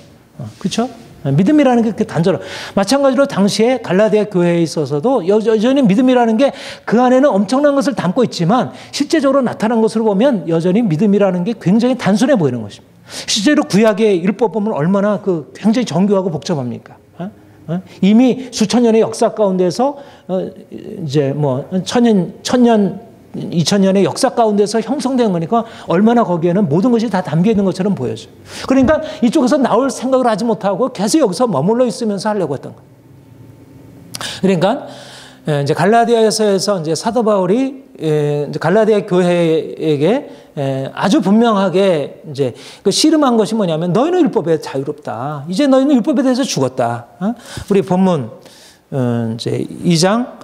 그렇죠? 믿음이라는 게 그렇게 단조로워. 마찬가지로 당시에 갈라디아 교회에 있어서도 여전히 믿음이라는 게 그 안에는 엄청난 것을 담고 있지만 실제적으로 나타난 것으로 보면 여전히 믿음이라는 게 굉장히 단순해 보이는 것입니다. 실제로 구약의 율법 보면 얼마나 굉장히 정교하고 복잡합니까? 이미 수천 년의 역사 가운데서 이제 뭐 천년 2000년의 역사 가운데서 형성된 거니까 얼마나 거기에는 모든 것이 다 담겨 있는 것처럼 보여져요. 그러니까 이쪽에서 나올 생각을 하지 못하고 계속 여기서 머물러 있으면서 하려고 했던 거예요. 그러니까 이제 갈라디아에서 이제 사도 바울이 이제 갈라디아 교회에게 아주 분명하게 이제 그 씨름한 것이 뭐냐면 너희는 율법에 자유롭다. 이제 너희는 율법에 대해서 죽었다. 우리 본문 이제 2장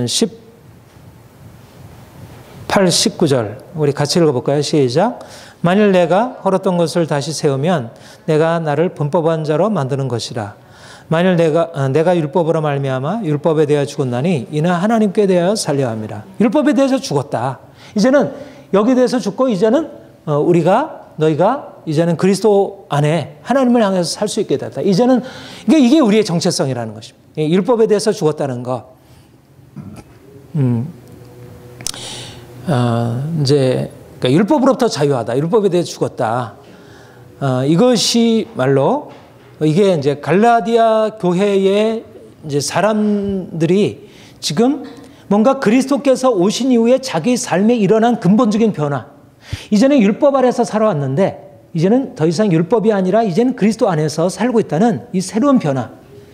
18, 19절 우리 같이 읽어볼까요? 시작. 만일 내가 헐었던 것을 다시 세우면 내가 나를 범법한 자로 만드는 것이라. 만일 내가 율법으로 말미암아 율법에 대하여 죽었나니 이는 하나님께 대하여 살려 함이라. 율법에 대해서 죽었다. 이제는 여기에 대해서 죽고 이제는 너희가 이제는 그리스도 안에 하나님을 향해서 살 수 있게 됐다. 이제는 이게 우리의 정체성이라는 것입니다. 율법에 대해서 죽었다는 거. 이제 그러니까 율법으로부터 자유하다. 율법에 대해 죽었다. 이것이 말로 이게 이제 갈라디아 교회의 이제 사람들이 지금 뭔가 그리스도께서 오신 이후에 자기 삶에 일어난 근본적인 변화. 이제는 율법 아래서 살아왔는데 이제는 더 이상 율법이 아니라 이제는 그리스도 안에서 살고 있다는 이 새로운 변화.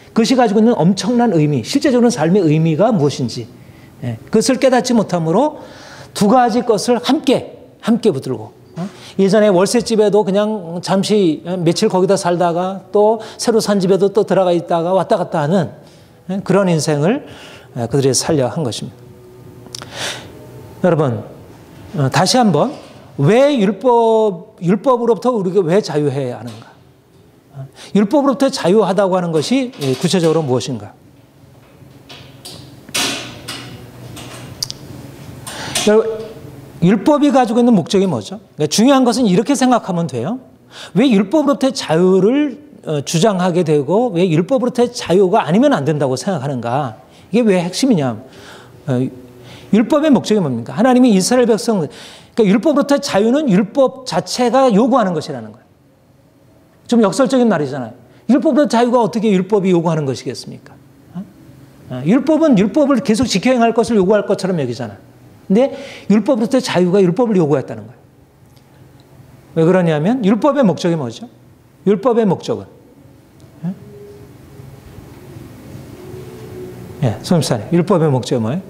그것이 가지고 있는 엄청난 의미, 실제적으로 삶의 의미가 무엇인지 그것을 깨닫지 못함으로 두 가지 것을 함께 붙들고 예전에 월세집에도 그냥 잠시 며칠 거기다 살다가 또 새로 산 집에도 또 들어가 있다가 왔다 갔다 하는 그런 인생을 그들이 살려 한 것입니다. 여러분 다시 한번 왜 율법으로부터 우리가 왜 자유해야 하는가? 율법으로부터 자유하다고 하는 것이 구체적으로 무엇인가? 율법이 가지고 있는 목적이 뭐죠? 그러니까 중요한 것은 이렇게 생각하면 돼요. 왜 율법으로부터의 자유를 주장하게 되고 왜 율법으로부터의 자유가 아니면 안 된다고 생각하는가? 이게 왜 핵심이냐? 율법의 목적이 뭡니까? 하나님이 이스라엘 백성, 그러니까 율법으로부터의 자유는 율법 자체가 요구하는 것이라는 거예요. 좀 역설적인 말이잖아요. 율법으로부터 자유가 어떻게 율법이 요구하는 것이겠습니까? 율법은 율법을 계속 지켜 행할 것을 요구할 것처럼 여기잖아. 근데 율법으로부터 자유가 율법을 요구했다는 거예요. 왜 그러냐면 율법의 목적이 뭐죠? 율법의 목적은 소임사님, 율법의 목적이 뭐예요?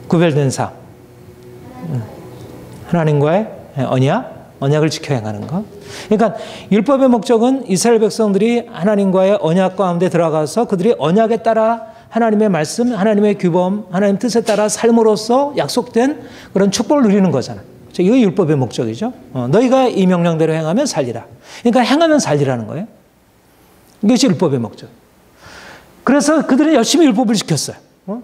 구별된 삶. 하나님과의 언약을 지켜 행하는 것. 그러니까 율법의 목적은 이스라엘 백성들이 하나님과의 언약 가운데 들어가서 그들이 언약에 따라 하나님의 말씀, 하나님의 규범, 하나님 뜻에 따라 삶으로써 약속된 그런 축복을 누리는 거잖아요. 이거 율법의 목적이죠. 너희가 이 명령대로 행하면 살리라. 그러니까 행하면 살리라는 거예요. 이것이 율법의 목적. 그래서 그들은 열심히 율법을 지켰어요.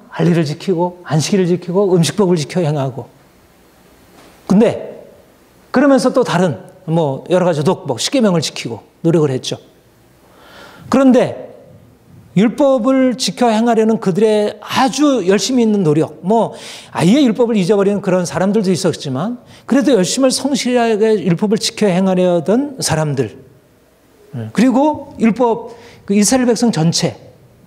할례를 지키고 안식일을 지키고 음식법을 지켜 행하고. 근데 그러면서 또 다른 여러 가지 독법, 십계명을 지키고 노력을 했죠. 그런데 율법을 지켜 행하려는 그들의 아주 열심히 있는 노력, 아예 율법을 잊어버리는 그런 사람들도 있었지만 그래도 열심히 성실하게 율법을 지켜 행하려던 사람들, 그리고 율법, 그 이스라엘 백성 전체,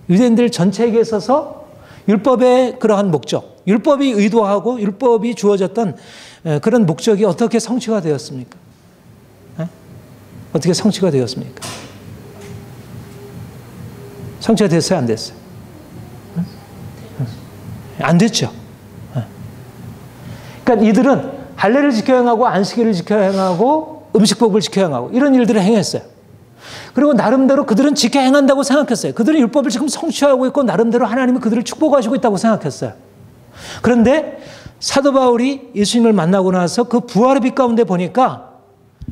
유대인들 전체에게 있어서 율법의 그러한 목적, 율법이 의도하고 율법이 주어졌던 그런 목적이 어떻게 성취가 되었습니까? 어떻게 성취가 되었습니까? 성취가 됐어요? 안 됐어요? 안 됐죠. 그러니까 이들은 할례를 지켜 행하고 안식일을 지켜 행하고 음식법을 지켜 행하고 이런 일들을 행했어요. 그리고 나름대로 그들은 지켜 행한다고 생각했어요. 그들은 율법을 지금 성취하고 있고 나름대로 하나님이 그들을 축복하시고 있다고 생각했어요. 그런데 사도 바울이 예수님을 만나고 나서 그 부활의 빛 가운데 보니까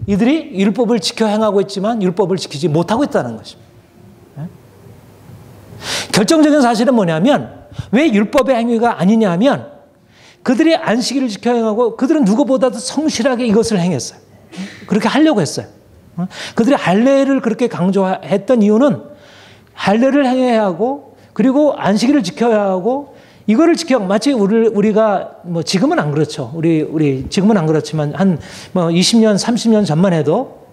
이들이 율법을 지켜 행하고 있지만 율법을 지키지 못하고 있다는 것입니다. 결정적인 사실은 뭐냐면 왜 율법의 행위가 아니냐면 그들이 안식일을 지켜 행하고 그들은 누구보다도 성실하게 이것을 행했어요. 그렇게 하려고 했어요. 그들이 할례를 그렇게 강조했던 이유는 할례를 행해야 하고 그리고 안식일을 지켜야 하고 이거를 마치 우리가 지금은 안 그렇죠. 우리 지금은 안 그렇지만 한 20년, 30년 전만 해도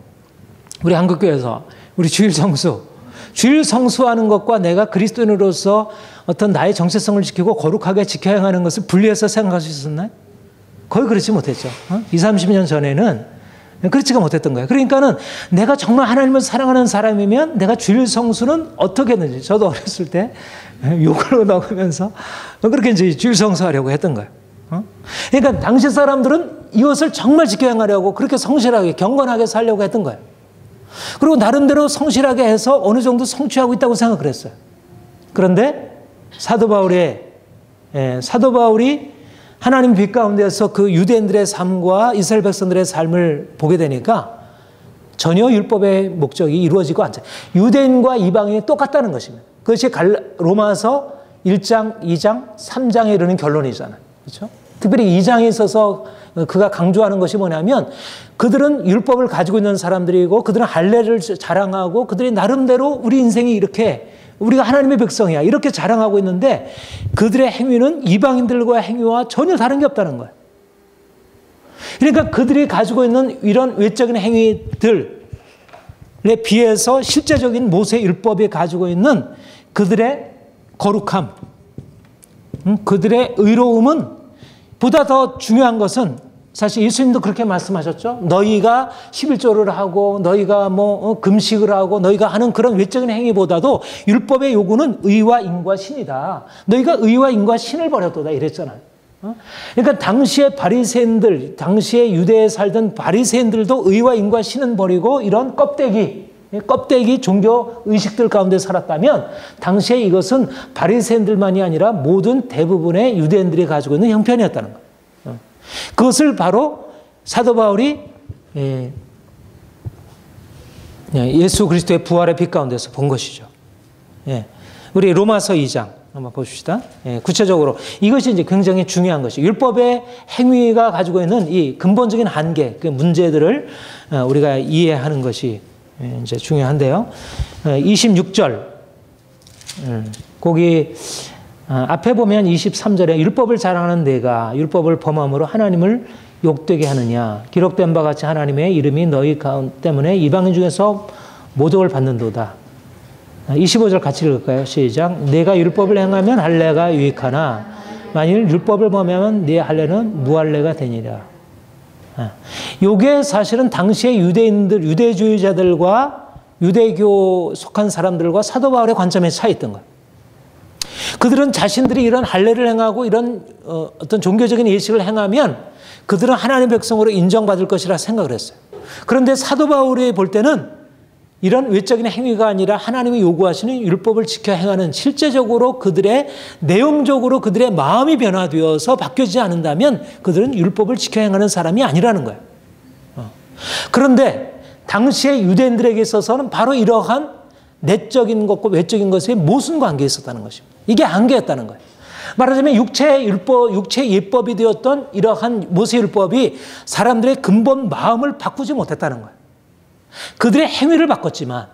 우리 한국교회에서 우리 주일 성수하는 것과 내가 그리스도인으로서 어떤 나의 정체성을 지키고 거룩하게 지켜 행하는 것을 분리해서 생각할 수 있었나요? 거의 그렇지 못했죠. 20, 30년 전에는 그렇지가 못했던 거예요. 그러니까는 내가 정말 하나님을 사랑하는 사람이면 내가 주일 성수는 어떻게든지, 저도 어렸을 때 욕을 넣으면서 그렇게 이제 주일 성수하려고 했던 거예요. 그러니까 당시 사람들은 이것을 정말 지켜 행하려고 그렇게 성실하게 경건하게 살려고 했던 거예요. 그리고 나름대로 성실하게 해서 어느 정도 성취하고 있다고 생각을 했어요. 그런데 사도 바울이 하나님 빛 가운데서 그 유대인들의 삶과 이스라엘 백성들의 삶을 보게 되니까 전혀 율법의 목적이 이루어지고 않죠. 유대인과 이방인이 똑같다는 것입니다. 그것이 로마서 1장, 2장, 3장에 이르는 결론이잖아요. 그렇죠? 특별히 2장에 있어서 그가 강조하는 것이 뭐냐면 그들은 율법을 가지고 있는 사람들이고 그들은 할례를 자랑하고 그들이 나름대로 우리 인생이 이렇게 우리가 하나님의 백성이야 이렇게 자랑하고 있는데 그들의 행위는 이방인들과의 행위와 전혀 다른 게 없다는 거예요. 그러니까 그들이 가지고 있는 이런 외적인 행위들에 비해서 실제적인 모세 율법이 가지고 있는 그들의 거룩함, 그들의 의로움은 보다 더 중요한 것은 사실 예수님도 그렇게 말씀하셨죠. 너희가 11조를 하고 너희가 금식을 하고 너희가 하는 그런 외적인 행위보다도 율법의 요구는 의와 인과 신이다. 너희가 의와 인과 신을 버렸도다 이랬잖아요. 그러니까 당시의 바리새인들, 당시에 유대에 살던 바리새인들도 의와 인과 신은 버리고 이런 껍데기 종교 의식들 가운데 살았다면 당시에 이것은 바리새인들만이 아니라 모든 대부분의 유대인들이 가지고 있는 형편이었다는 거예요. 그것을 바로 사도 바울이 예수 그리스도의 부활의 빛 가운데서 본 것이죠. 우리 로마서 2장 한번 보십시다. 구체적으로 이것이 이제 굉장히 중요한 것이 율법의 행위가 가지고 있는 이 근본적인 한계, 그 문제들을 우리가 이해하는 것이 이제 중요한데요. 26절 거기 앞에 보면 23절에 율법을 자랑하는 내가 율법을 범함으로 하나님을 욕되게 하느냐. 기록된 바 같이 하나님의 이름이 너희 가운데 때문에 이방인 중에서 모독을 받는도다. 25절 같이 읽을까요? 시작. 내가 율법을 행하면 할례가 유익하나 만일 율법을 범하면 네 할례는 무할례가 되니라. 요게 사실은 당시의 유대인들, 유대주의자들과 유대교 속한 사람들과 사도 바울의 관점에 차 있던 거예요. 그들은 자신들이 이런 할례를 행하고 이런 어떤 종교적인 예식을 행하면 그들은 하나님의 백성으로 인정받을 것이라 생각을 했어요. 그런데 사도 바울이 볼 때는 이런 외적인 행위가 아니라 하나님이 요구하시는 율법을 지켜 행하는 실제적으로 그들의 내용적으로 그들의 마음이 변화되어서 바뀌지 않는다면 그들은 율법을 지켜 행하는 사람이 아니라는 거예요. 그런데 당시의 유대인들에게 있어서는 바로 이러한 내적인 것과 외적인 것의 모순관계에 있었다는 것입니다. 이게 한계였다는 거예요. 말하자면 육체의 예법이 되었던 이러한 모세율법이 사람들의 근본 마음을 바꾸지 못했다는 거예요. 그들의 행위를 바꿨지만,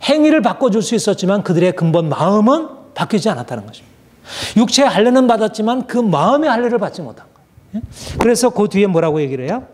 행위를 바꿔줄 수 있었지만 그들의 근본 마음은 바뀌지 않았다는 것입니다. 육체의 할례는 받았지만 그 마음의 할례를 받지 못한 거예요. 그래서 그 뒤에 뭐라고 얘기를 해요?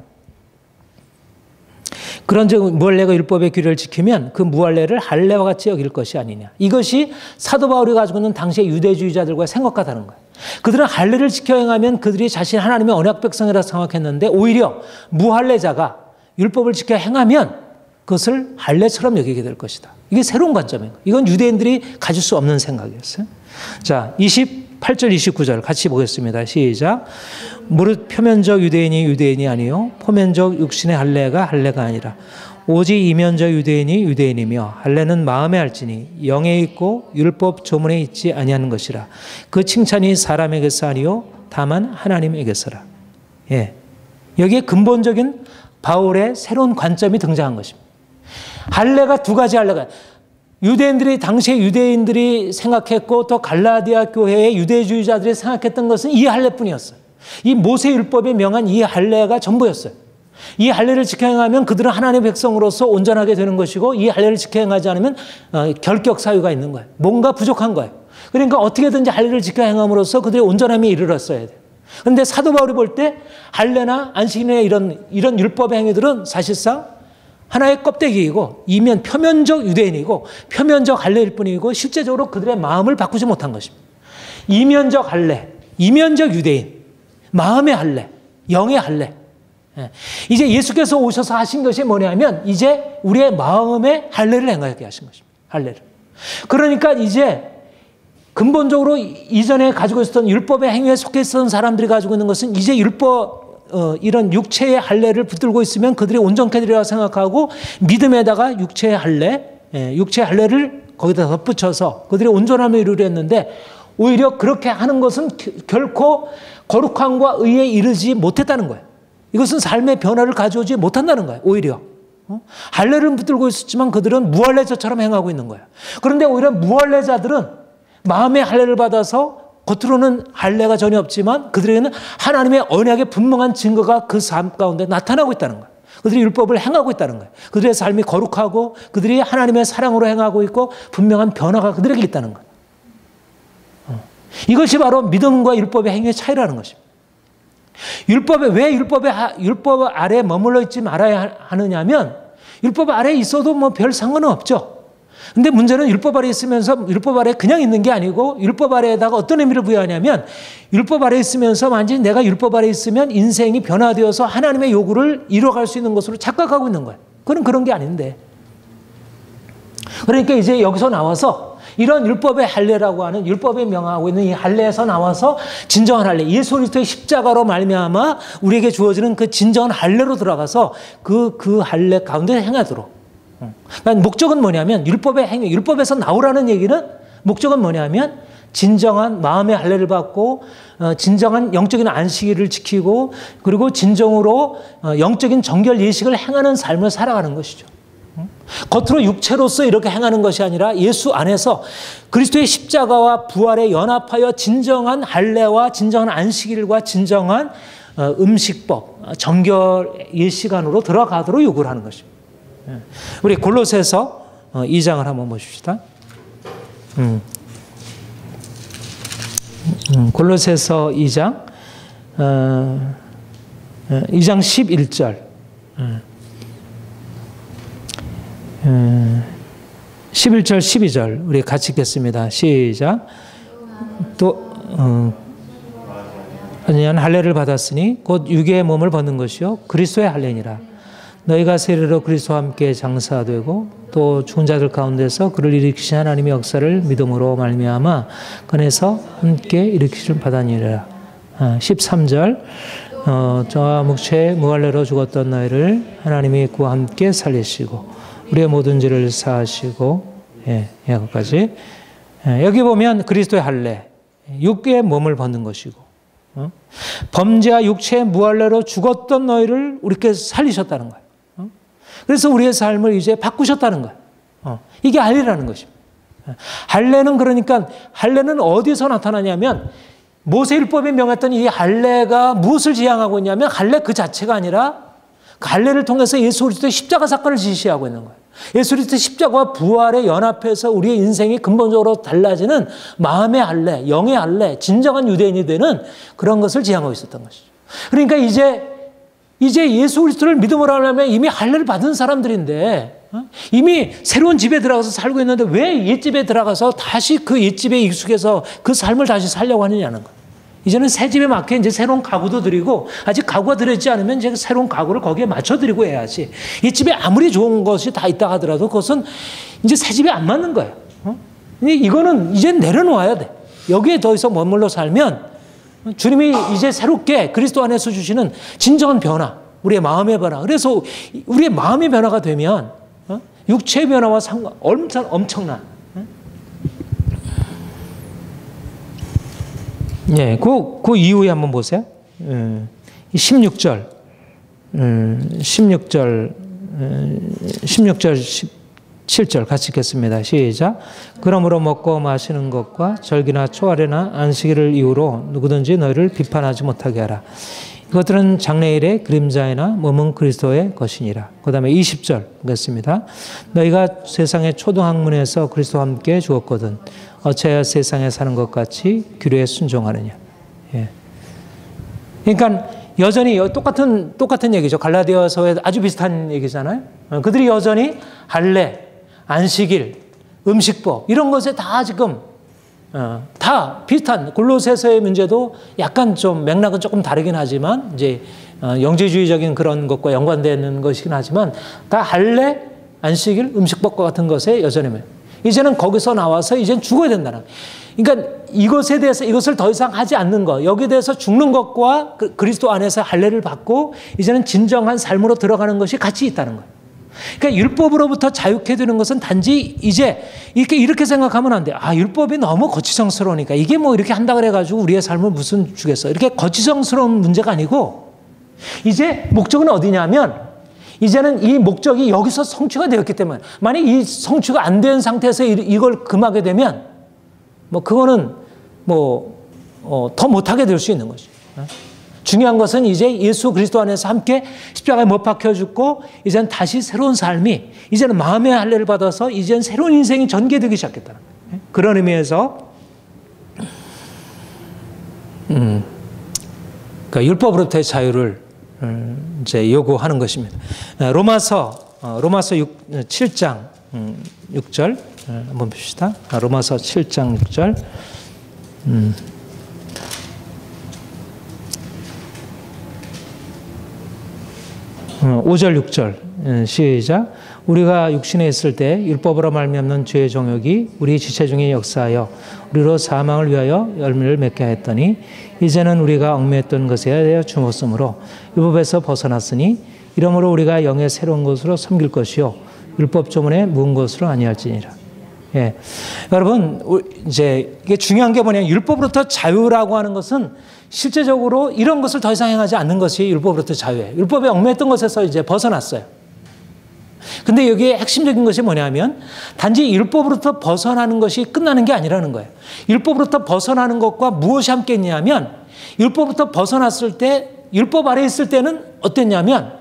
그런즉 무할례가 율법의 규례를 지키면 그 무할례를 할례와 같이 여길 것이 아니냐. 이것이 사도 바울이 가지고 있는 당시의 유대주의자들과의 생각과 다른 거예요. 그들은 할례를 지켜 행하면 그들이 자신 하나님의 언약 백성이라 생각했는데 오히려 무할례자가 율법을 지켜 행하면 그것을 할례처럼 여기게 될 것이다. 이게 새로운 관점인 거예요. 이건 유대인들이 가질 수 없는 생각이었어요. 자, 28절 29절 같이 보겠습니다. 시작. 무릇 표면적 유대인이 유대인이 아니요 포면적 육신의 할례가 할례가 아니라 오직 이면적 유대인이 유대인이며 할례는 마음에 할지니 영에 있고 율법 조문에 있지 아니하는 것이라. 그 칭찬이 사람에게서 아니요 다만 하나님에게서라. 예, 여기에 근본적인 바울의 새로운 관점이 등장한 것입니다. 할례가 두 가지 할례가, 유대인들이 당시에 유대인들이 생각했고 또 갈라디아 교회의 유대주의자들이 생각했던 것은 이 할례뿐이었어요. 이 모세율법에 명한 이 할례가 전부였어요. 이 할례를 지켜 행하면 그들은 하나님의 백성으로서 온전하게 되는 것이고 이 할례를 지켜 행하지 않으면 결격 사유가 있는 거예요. 뭔가 부족한 거예요. 그러니까 어떻게든지 할례를 지켜 행함으로써 그들의 온전함에 이르렀어야 돼요. 그런데 사도 바울이 볼 때 할례나 안식일의 이런 율법의 행위들은 사실상 하나의 껍데기이고 이면 표면적 유대인이고 표면적 할례일 뿐이고 실제적으로 그들의 마음을 바꾸지 못한 것입니다. 이면적 할례, 이면적 유대인, 마음의 할례, 영의 할례. 이제 예수께서 오셔서 하신 것이 뭐냐면 이제 우리의 마음의 할례를 행하게 하신 것입니다. 할례를. 그러니까 이제 근본적으로 이전에 가지고 있었던 율법의 행위에 속해 있었던 사람들이 가지고 있는 것은 이제 이런 육체의 할례를 붙들고 있으면 그들이 온전케 되리라 생각하고 믿음에다가 육체의 할례를 거기다 덧붙여서 그들의 온전함을 이루려 했는데 오히려 그렇게 하는 것은 결코 거룩함과 의에 이르지 못했다는 거예요. 이것은 삶의 변화를 가져오지 못한다는 거예요. 오히려. 할례를 붙들고 있었지만 그들은 무할례자처럼 행하고 있는 거예요. 그런데 오히려 무할례자들은 마음의 할례를 받아서 겉으로는 할례가 전혀 없지만 그들에게는 하나님의 언약의 분명한 증거가 그 삶 가운데 나타나고 있다는 거예요. 그들이 율법을 행하고 있다는 거예요. 그들의 삶이 거룩하고 그들이 하나님의 사랑으로 행하고 있고 분명한 변화가 그들에게 있다는 거예요. 이것이 바로 믿음과 율법의 행위의 차이라는 것입니다. 왜 율법 아래에 머물러 있지 말아야 하느냐면 율법 아래에 있어도 뭐 별 상관은 없죠. 근데 문제는 율법 아래에 있으면서 율법 아래에 그냥 있는 게 아니고 율법 아래에다가 어떤 의미를 부여하냐면 율법 아래에 있으면서 만약에 내가 율법 아래에 있으면 인생이 변화되어서 하나님의 요구를 이뤄갈 수 있는 것으로 착각하고 있는 거예요. 그런 게 아닌데. 그러니까 이제 여기서 나와서 이런 율법의 할례라고 하는 율법에 명하고 있는 이 할례에서 나와서 진정한 할례, 예수 그리스도의 십자가로 말미암아 우리에게 주어지는 그 진정한 할례로 들어가서 그 할례 가운데 행하도록. 그러니까 목적은 뭐냐면 율법의 행위, 율법에서 나오라는 얘기는 목적은 뭐냐면 진정한 마음의 할례를 받고 진정한 영적인 안식일을 지키고 그리고 진정으로 영적인 정결 예식을 행하는 삶을 살아가는 것이죠. 겉으로 육체로서 이렇게 행하는 것이 아니라 예수 안에서 그리스도의 십자가와 부활에 연합하여 진정한 할례와 진정한 안식일과 진정한 음식법, 정결 예식안으로 들어가도록 요구를 하는 것입니다. 우리 골로새서 2장을 한번 보십시다. 골로새서 2장 11절 11절, 12절 우리 같이 읽겠습니다. 시작. 또 아니면 할례를 받았으니 곧 육의 몸을 벗는 것이요 그리스도의 할례니라. 너희가 세례로 그리스도와 함께 장사되고 또 죽은 자들 가운데서 그를 일으키신 하나님의 역사를 믿음으로 말미암아 그네서 함께 일으키심을 받았느니라. 13절 저와 묵체에 무할례로 죽었던 너희를 하나님이 그와 함께 살리시고 우리의 모든 죄를 사하시고 여기까지. 여기 보면 그리스도의 할례, 육의 몸을 벗는 것이고 범죄와 육체의 무할례로 죽었던 너희를 우리께 살리셨다는 거예요. 그래서 우리의 삶을 이제 바꾸셨다는 거예요. 이게 할례라는 것입니다. 할례는 그러니까 할례는 어디서 나타나냐면 모세율법에 명했던 이 할례가 무엇을 지향하고 있냐면 할례 그 자체가 아니라 그 할례를 통해서 예수 그리스도의 십자가 사건을 지시하고 있는 거예요. 예수 그리스도의 십자가와 부활에 연합해서 우리의 인생이 근본적으로 달라지는 마음의 할례, 영의 할례, 진정한 유대인이 되는 그런 것을 지향하고 있었던 것이죠. 그러니까 이제 예수 그리스도를 믿음으로 하려면 이미 할례를 받은 사람들인데 이미 새로운 집에 들어가서 살고 있는데 왜 옛집에 들어가서 다시 그 옛집에 익숙해서 그 삶을 다시 살려고 하느냐는 거예요. 이제는 새 집에 맞게 이제 새로운 가구도 드리고 아직 가구가 들어있지 않으면 이제 새로운 가구를 거기에 맞춰 드리고 해야지. 옛집에 아무리 좋은 것이 다 있다 하더라도 그것은 이제 새 집에 안 맞는 거예요. 이거는 이제 내려놓아야 돼. 여기에 더 이상 머물러 살면 주님이 이제 새롭게 그리스도 안에서 주시는 진정한 변화, 우리의 마음의 변화. 그래서 우리의 마음의 변화가 되면 육체의 변화와 엄청난. 예, 그 이후에 한번 보세요. 16절, 17절 같이 읽겠습니다. 시작. 그러므로 먹고 마시는 것과 절기나 초하례나 안식일을 이유로 누구든지 너희를 비판하지 못하게 하라. 이것들은 장래일의 그림자이나 몸은 그리스도의 것이니라. 그 다음에 20절 읽겠습니다. 너희가 세상의 초등학문에서 그리스도와 함께 죽었거든 어찌하여 세상에 사는 것 같이 규례에 순종하느냐. 예. 그러니까 여전히 똑같은 얘기죠. 갈라디아서에 아주 비슷한 얘기잖아요. 그들이 여전히 할례, 안식일, 음식법 이런 것에 다 지금 다 비슷한 골로새서의 문제도 약간 좀 맥락은 조금 다르긴 하지만 이제 영재주의적인 그런 것과 연관되는 것이긴 하지만 다 할례, 안식일, 음식법과 같은 것에 여전히 이제는 거기서 나와서 이제는 죽어야 된다는. 그러니까 이것에 대해서 이것을 더 이상 하지 않는 것, 여기에 대해서 죽는 것과 그리스도 안에서 할례를 받고 이제는 진정한 삶으로 들어가는 것이 같이 있다는 거예요. 그러니까 율법으로부터 자유케 되는 것은 단지 이제 이렇게 생각하면 안 돼요. 아, 율법이 너무 거치장스러우니까 이게 뭐 이렇게 한다 그래가지고 우리의 삶을 무슨 주겠어. 이렇게 거치장스러운 문제가 아니고 이제 목적은 어디냐면 이제는 이 목적이 여기서 성취가 되었기 때문에 만약 이 성취가 안 된 상태에서 이걸 금하게 되면 뭐 그거는 더 못하게 될 수 있는 거죠. 중요한 것은 이제 예수 그리스도 안에서 함께 십자가에 못 박혀 죽고 이제는 다시 새로운 삶이 이제는 마음의 할례를 받아서 이제는 새로운 인생이 전개되기 시작했다는 거예요. 그런 의미에서 그러니까 율법으로부터의 자유를 이제 요구하는 것입니다. 로마서 7장 6절 한번 봅시다. 로마서 7장 6절. 5절 6절 시작. 우리가 육신에 있을 때 율법으로 말미암는 죄의 정욕이 우리 지체 중에 역사하여 우리로 사망을 위하여 열매를 맺게 했더니 이제는 우리가 얽매였던 것에 대하여 죽었으므로 율법에서 벗어났으니 이러므로 우리가 영의 새로운 것으로 섬길 것이요 율법 조문에 묵은 것으로 아니할지니라. 예, 여러분 이제 이게 중요한 게 뭐냐면 율법으로부터 자유라고 하는 것은 실제적으로 이런 것을 더 이상 행하지 않는 것이 율법으로부터 자유예요. 율법에 얽매였던 것에서 이제 벗어났어요. 근데 여기에 핵심적인 것이 뭐냐면 단지 율법으로부터 벗어나는 것이 끝나는 게 아니라는 거예요. 율법으로부터 벗어나는 것과 무엇이 함께 있냐면 율법으로부터 벗어났을 때 율법 아래에 있을 때는 어땠냐면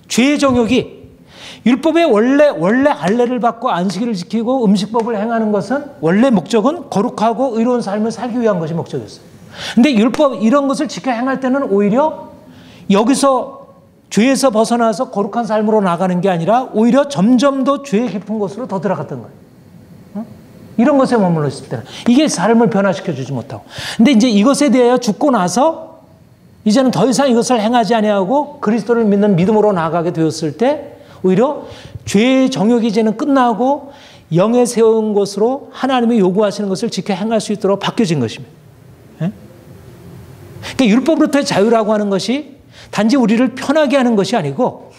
죄의 정욕이 율법의 원래 할례를 받고 안식일을 지키고 음식법을 행하는 것은 원래 목적은 거룩하고 의로운 삶을 살기 위한 것이 목적이었어요. 근데 율법 이런 것을 지켜 행할 때는 오히려 여기서 죄에서 벗어나서 거룩한 삶으로 나가는 게 아니라 오히려 점점 더 죄의 깊은 곳으로 더 들어갔던 거예요. 이런 것에 머물러 있을 때는. 이게 삶을 변화시켜 주지 못하고. 근데 이제 이것에 대하여 죽고 나서 이제는 더 이상 이것을 행하지 아니하고 그리스도를 믿는 믿음으로 나아가게 되었을 때 오히려 죄의 정욕이 이제는 끝나고 영에 세운 것으로 하나님이 요구하시는 것을 지켜 행할 수 있도록 바뀌어진 것입니다. 예? 그러니까 율법으로부터의 자유라고 하는 것이 단지 우리를 편하게 하는 것이 아니고,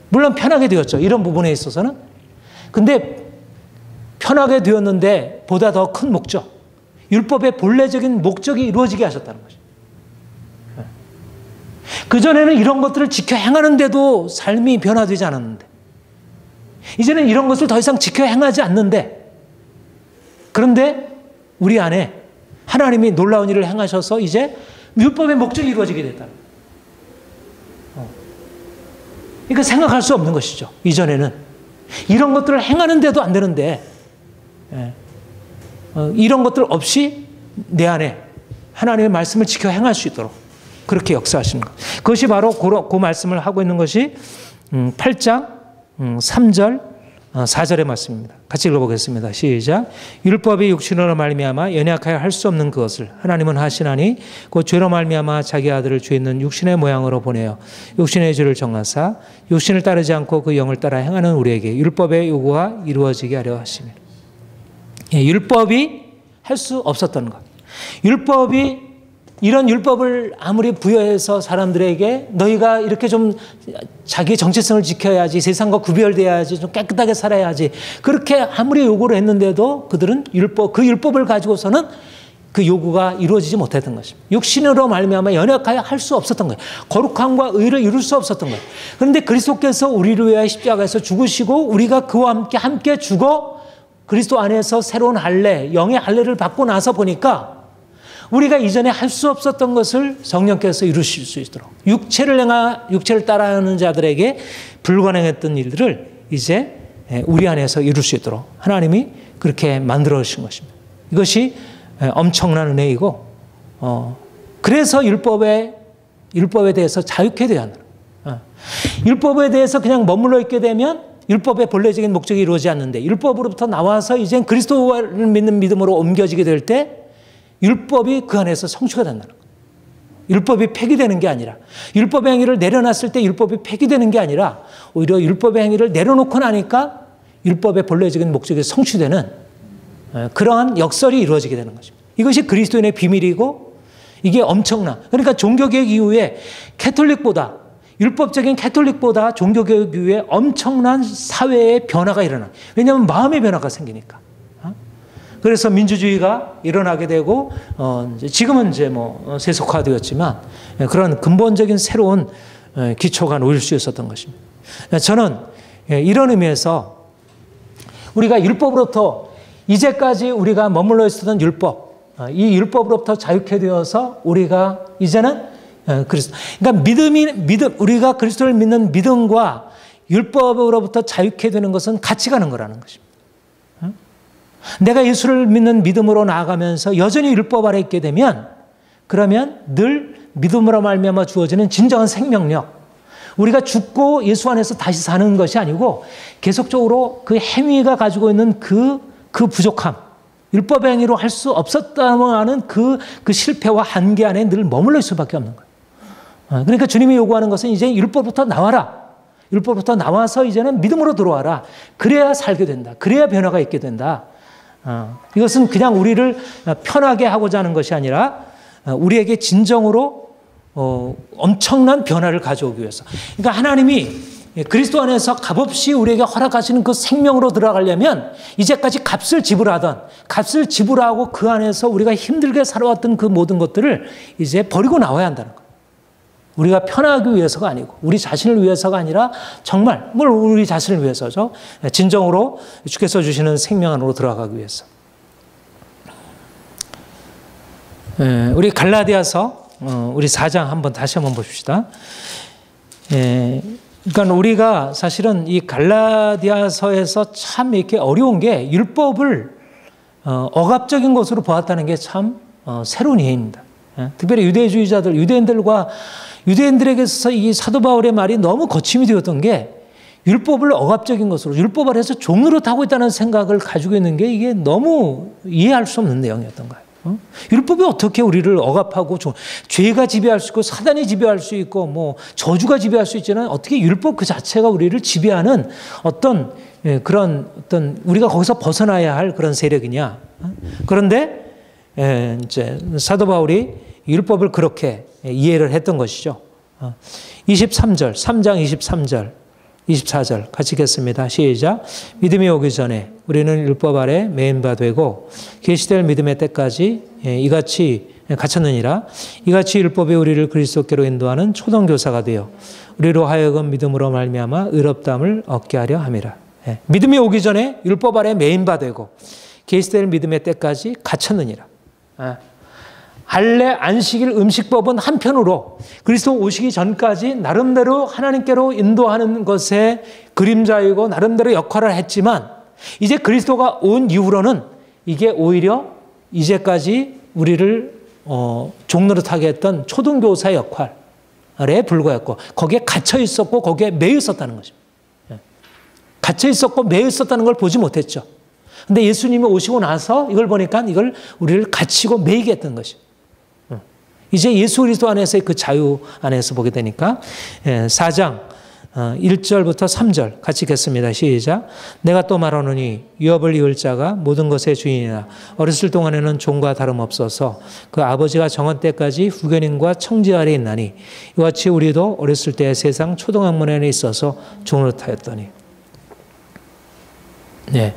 물론 편하게 되었죠. 이런 부분에 있어서는. 근데 편하게 되었는데 보다 더 큰 목적, 율법의 본래적인 목적이 이루어지게 하셨다는 것이죠. 그전에는 이런 것들을 지켜 행하는데도 삶이 변화되지 않았는데, 이제는 이런 것을 더 이상 지켜 행하지 않는데, 그런데 우리 안에 하나님이 놀라운 일을 행하셔서 이제 율법의 목적이 이루어지게 됐다는 거예요. 그러니까 생각할 수 없는 것이죠. 이전에는 이런 것들을 행하는데도 안 되는데, 이런 것들 없이 내 안에 하나님의 말씀을 지켜 행할 수 있도록 그렇게 역사하시는 것. 그것이 바로 그 말씀을 하고 있는 것이 8장 3절 4절의 말씀입니다. 같이 읽어보겠습니다. 시작. 율법이 육신으로 말미암아 연약하여 할 수 없는 그것을 하나님은 하시나니 곧 죄로 말미암아 자기 아들을 죄 있는 육신의 모양으로 보내어 육신의 죄를 정하사 육신을 따르지 않고 그 영을 따라 행하는 우리에게 율법의 요구가 이루어지게 하려 하심이라. 율법이 할 수 없었던 것. 이런 율법을 아무리 부여해서 사람들에게 너희가 이렇게 좀 자기 정체성을 지켜야지, 세상과 구별돼야지, 좀 깨끗하게 살아야지, 그렇게 아무리 요구를 했는데도 그들은 그 율법을 가지고서는 그 요구가 이루어지지 못했던 것입니다. 육신으로 말미암아 연약하여 할 수 없었던 거예요. 거룩함과 의를 이룰 수 없었던 거예요. 그런데 그리스도께서 우리를 위하여 십자가에서 죽으시고 우리가 그와 함께 죽어 그리스도 안에서 새로운 할례, 영의 할례를 받고 나서 보니까 우리가 이전에 할 수 없었던 것을 성령께서 이루실 수 있도록, 육체를 따라하는 자들에게 불가능했던 일들을 이제 우리 안에서 이룰 수 있도록 하나님이 그렇게 만들어 주신 것입니다. 이것이 엄청난 은혜이고, 그래서 율법에 대해서 자유케 되어야 한다. 율법에 대해서 그냥 머물러 있게 되면 율법의 본래적인 목적이 이루어지지 않는데, 율법으로부터 나와서 이제 그리스도를 믿는 믿음으로 옮겨지게 될 때 율법이 그 안에서 성취가 된다는 거예요. 율법이 폐기되는 게 아니라, 율법의 행위를 내려놨을 때 율법이 폐기되는 게 아니라 오히려 율법의 행위를 내려놓고 나니까 율법의 본래적인 목적이 성취되는 그러한 역설이 이루어지게 되는 것입니다. 이것이 그리스도인의 비밀이고, 이게 엄청나. 그러니까 종교개혁 이후에 율법적인 캐톨릭보다 종교개혁 이후에 엄청난 사회의 변화가 일어나. 왜냐하면 마음의 변화가 생기니까. 그래서 민주주의가 일어나게 되고, 지금은 이제 세속화되었지만, 그런 근본적인 새로운 기초가 놓일 수 있었던 것입니다. 저는 이런 의미에서 우리가 율법으로부터 이제까지 우리가 머물러 있었던 이 율법으로부터 자유케 되어서 우리가 이제는 그러니까 우리가 그리스도를 믿는 믿음과 율법으로부터 자유케 되는 것은 같이 가는 거라는 것입니다. 내가 예수를 믿는 믿음으로 나아가면서 여전히 율법 아래 있게 되면, 그러면 늘 믿음으로 말미암아 주어지는 진정한 생명력, 우리가 죽고 예수 안에서 다시 사는 것이 아니고 계속적으로 그 행위가 가지고 있는 그 부족함, 율법의 행위로 할 수 없었다고 하는 그 실패와 한계 안에 늘 머물러 있을 수밖에 없는 거예요. 그러니까 주님이 요구하는 것은 이제 율법부터 나와라. 율법부터 나와서 이제는 믿음으로 들어와라. 그래야 살게 된다. 그래야 변화가 있게 된다. 이것은 그냥 우리를 편하게 하고자 하는 것이 아니라 우리에게 진정으로 엄청난 변화를 가져오기 위해서. 그러니까 하나님이 그리스도 안에서 값없이 우리에게 허락하시는 그 생명으로 들어가려면 이제까지 값을 지불하고 그 안에서 우리가 힘들게 살아왔던 그 모든 것들을 이제 버리고 나와야 한다는 거예요. 우리가 편하기 위해서가 아니고, 우리 자신을 위해서가 아니라 정말 우리 자신을 위해서죠. 진정으로 주께서 주시는 생명 안으로 들어가기 위해서. 우리 갈라디아서 우리 4장 다시 한번 봅시다. 그러니까 우리가 사실은 이 갈라디아서에서 참 이렇게 어려운 게 율법을 억압적인 것으로 보았다는 게 참 새로운 이해입니다. 특별히 유대인들과 유대인들에게서 이 사도 바울의 말이 너무 거침이 되었던 게, 율법을 억압적인 것으로 율법 아래에서 종노릇 하고 있다는 생각을 가지고 있는 게 이게 너무 이해할 수 없는 내용이었던 거예요. 율법이 어떻게 우리를 억압하고 죄가 지배할 수 있고 사단이 지배할 수 있고 뭐 저주가 지배할 수 있지만 어떻게 율법 그 자체가 우리를 지배하는 어떤 그런 어떤 우리가 거기서 벗어나야 할 그런 세력이냐. 그런데 이제 사도 바울이 율법을 그렇게 이해를 했던 것이죠. 23절, 3장 23절, 24절 같이 읽겠습니다. 시작. 믿음이 오기 전에 우리는 율법 아래 매인 바 되고 계시될 믿음의 때까지 이같이 갇혔느니라. 이같이 율법이 우리를 그리스도께로 인도하는 초등교사가 되어 우리로 하여금 믿음으로 말미암아 의롭다함을 얻게 하려 함이라. 믿음이 오기 전에 율법 아래 매인 바 되고 계시될 믿음의 때까지 갇혔느니라. 할례 안식일 음식법은 한편으로 그리스도 오시기 전까지 나름대로 하나님께로 인도하는 것에 그림자이고 나름대로 역할을 했지만 이제 그리스도가 온 이후로는 이게 오히려 이제까지 우리를 종노릇하게 했던 초등교사의 역할에 불과했고 거기에 갇혀 있었고 거기에 매여 있었다는 것입니다. 갇혀 있었고 매여 있었다는 걸 보지 못했죠. 근데 예수님이 오시고 나서 이걸 보니까 이걸 우리를 갇히고 매이게 했던 것입니다. 이제 예수 그리스도 안에서의 그 자유 안에서 보게 되니까 4장 1절부터 3절 같이 읽겠습니다. 시작. 내가 또 말하노니 유업을 이을 자가 모든 것의 주인이라. 어렸을 동안에는 종과 다름없어서 그 아버지가 정한 때까지 후견인과 청지 아래 있나니 이와 같이 우리도 어렸을 때 세상 초등학문 안에 있어서 종노릇하였더니. 네.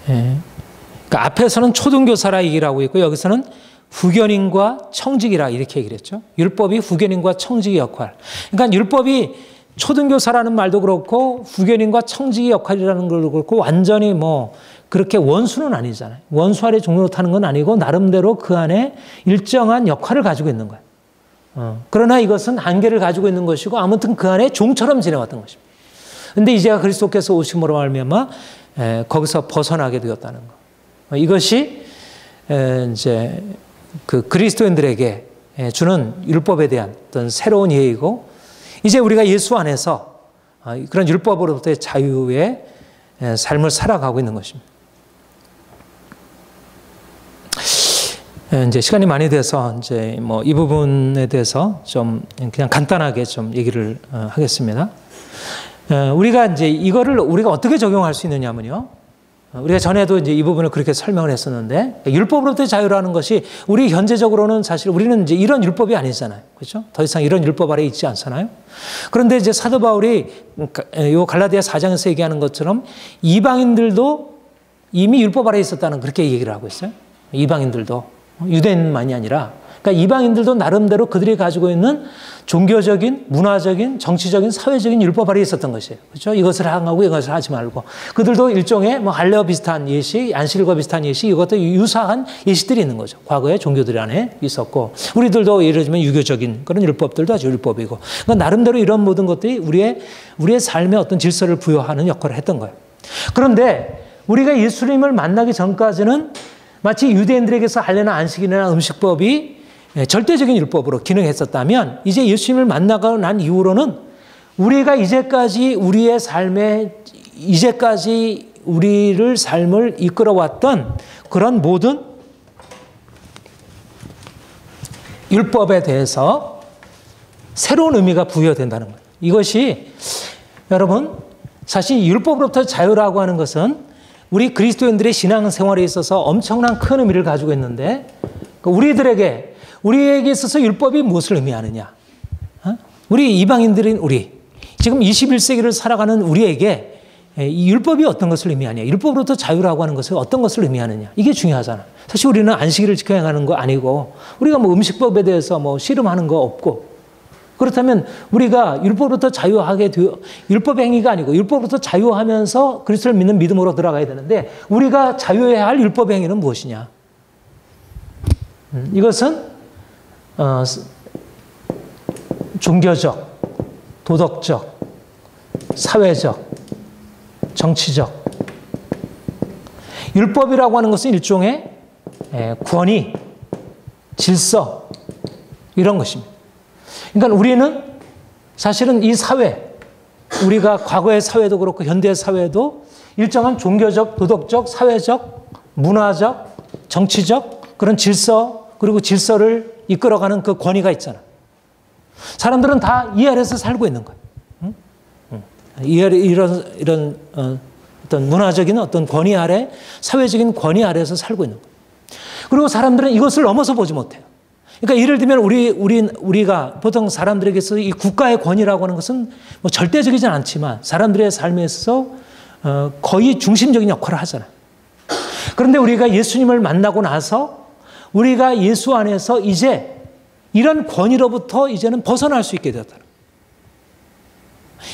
그러니까 앞에서는 초등교사라 얘기를 하고 있고 여기서는 후견인과 청직이라 이렇게 얘기를 했죠. 율법이 후견인과 청직의 역할. 그러니까 율법이 초등교사라는 말도 그렇고 후견인과 청직의 역할이라는 걸도 그렇고 완전히 뭐 그렇게 원수는 아니잖아요. 원수 아래 종노릇하는 건 아니고 나름대로 그 안에 일정한 역할을 가지고 있는 거예요. 그러나 이것은 한계를 가지고 있는 것이고 아무튼 그 안에 종처럼 지내왔던 것입니다. 그런데 이제가 그리스도께서 오심으로 말미암아 거기서 벗어나게 되었다는 것. 이것이 이제 그 그리스도인들에게 주는 율법에 대한 어떤 새로운 이해이고 이제 우리가 예수 안에서 그런 율법으로부터의 자유의 삶을 살아가고 있는 것입니다. 이제 시간이 많이 돼서 이제 뭐 이 부분에 대해서 좀 그냥 간단하게 좀 얘기를 하겠습니다. 우리가 이제 이거를 우리가 어떻게 적용할 수 있느냐면요. 우리가 전에도 이제 이 부분을 그렇게 설명을 했었는데 율법으로부터의 자유라는 것이 우리 현재적으로는 사실 우리는 이제 이런 율법이 아니잖아요. 그렇죠? 더 이상 이런 율법 아래 있지 않잖아요. 그런데 이제 사도 바울이 요 갈라디아 4장에서 얘기하는 것처럼 이방인들도 이미 율법 아래 있었다는 그렇게 얘기를 하고 있어요. 이방인들도 유대인만이 아니라 그러니까 이방인들도 나름대로 그들이 가지고 있는 종교적인, 문화적인, 정치적인, 사회적인 율법 아래에 있었던 것이에요. 그렇죠? 이것을 하고 이것을 하지 말고. 그들도 일종의 뭐 할례와 비슷한 예식, 안식일과 비슷한 예식, 이것도 유사한 예식들이 있는 거죠. 과거에 종교들 안에 있었고. 우리들도 예를 들면 유교적인 그런 율법들도 아주 율법이고. 그러니까 나름대로 이런 모든 것들이 우리의 삶에 어떤 질서를 부여하는 역할을 했던 거예요. 그런데 우리가 예수님을 만나기 전까지는 마치 유대인들에게서 할례나 안식일이나 음식법이 절대적인 율법으로 기능했었다면 이제 예수님을 만나고 난 이후로는 우리가 이제까지 우리의 삶에 이제까지 우리를 삶을 이끌어왔던 그런 모든 율법에 대해서 새로운 의미가 부여된다는 거예요. 이것이 여러분 사실 율법으로부터 자유라고 하는 것은 우리 그리스도인들의 신앙생활에 있어서 엄청난 큰 의미를 가지고 있는데 우리에게 있어서 율법이 무엇을 의미하느냐? 우리 이방인들인 지금 21세기를 살아가는 우리에게 이 율법이 어떤 것을 의미하냐? 율법으로부터 자유라고 하는 것을 어떤 것을 의미하느냐? 이게 중요하잖아. 사실 우리는 안식일을 지켜야 하는 거 아니고 우리가 뭐 음식법에 대해서 뭐 씨름하는 거 없고 그렇다면 우리가 율법으로부터 자유하게 율법 행위가 아니고 율법으로부터 자유하면서 그리스도를 믿는 믿음으로 들어가야 되는데 우리가 자유해야 할 율법 행위는 무엇이냐? 이것은 종교적, 도덕적, 사회적, 정치적. 율법이라고 하는 것은 일종의 권위, 질서 이런 것입니다. 그러니까 우리는 사실은 이 사회, 우리가 과거의 사회도 그렇고 현대 사회도 일정한 종교적, 도덕적, 사회적, 문화적, 정치적 그런 질서 그리고 질서를 이끌어가는 그 권위가 있잖아. 사람들은 다 이 아래에서 살고 있는 거야. 이런 어떤 문화적인 어떤 권위 아래, 사회적인 권위 아래에서 살고 있는 거야. 그리고 사람들은 이것을 넘어서 보지 못해요. 그러니까 예를 들면 우리가 보통 사람들에게서 이 국가의 권위라고 하는 것은 뭐 절대적이진 않지만 사람들의 삶에서 거의 중심적인 역할을 하잖아요. 그런데 우리가 예수님을 만나고 나서 우리가 예수 안에서 이제 이런 권위로부터 이제는 벗어날 수 있게 되었다.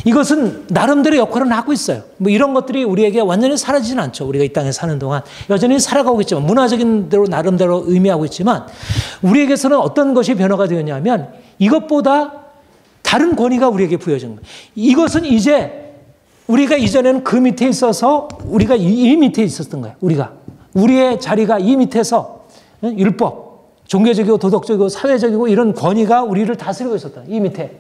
이것은 나름대로 역할을 하고 있어요. 뭐 이런 것들이 우리에게 완전히 사라지진 않죠. 우리가 이 땅에 사는 동안 여전히 살아가고 있지만 문화적인 대로 나름대로 의미하고 있지만 우리에게서는 어떤 것이 변화가 되었냐면 이것보다 다른 권위가 우리에게 부여진 거예요. 이것은 이제 우리가 이전에는 그 밑에 있어서 우리가 이 밑에 있었던 거예요. 우리의 자리가 이 밑에서 율법, 종교적이고 도덕적이고 사회적이고 이런 권위가 우리를 다스리고 있었다. 이 밑에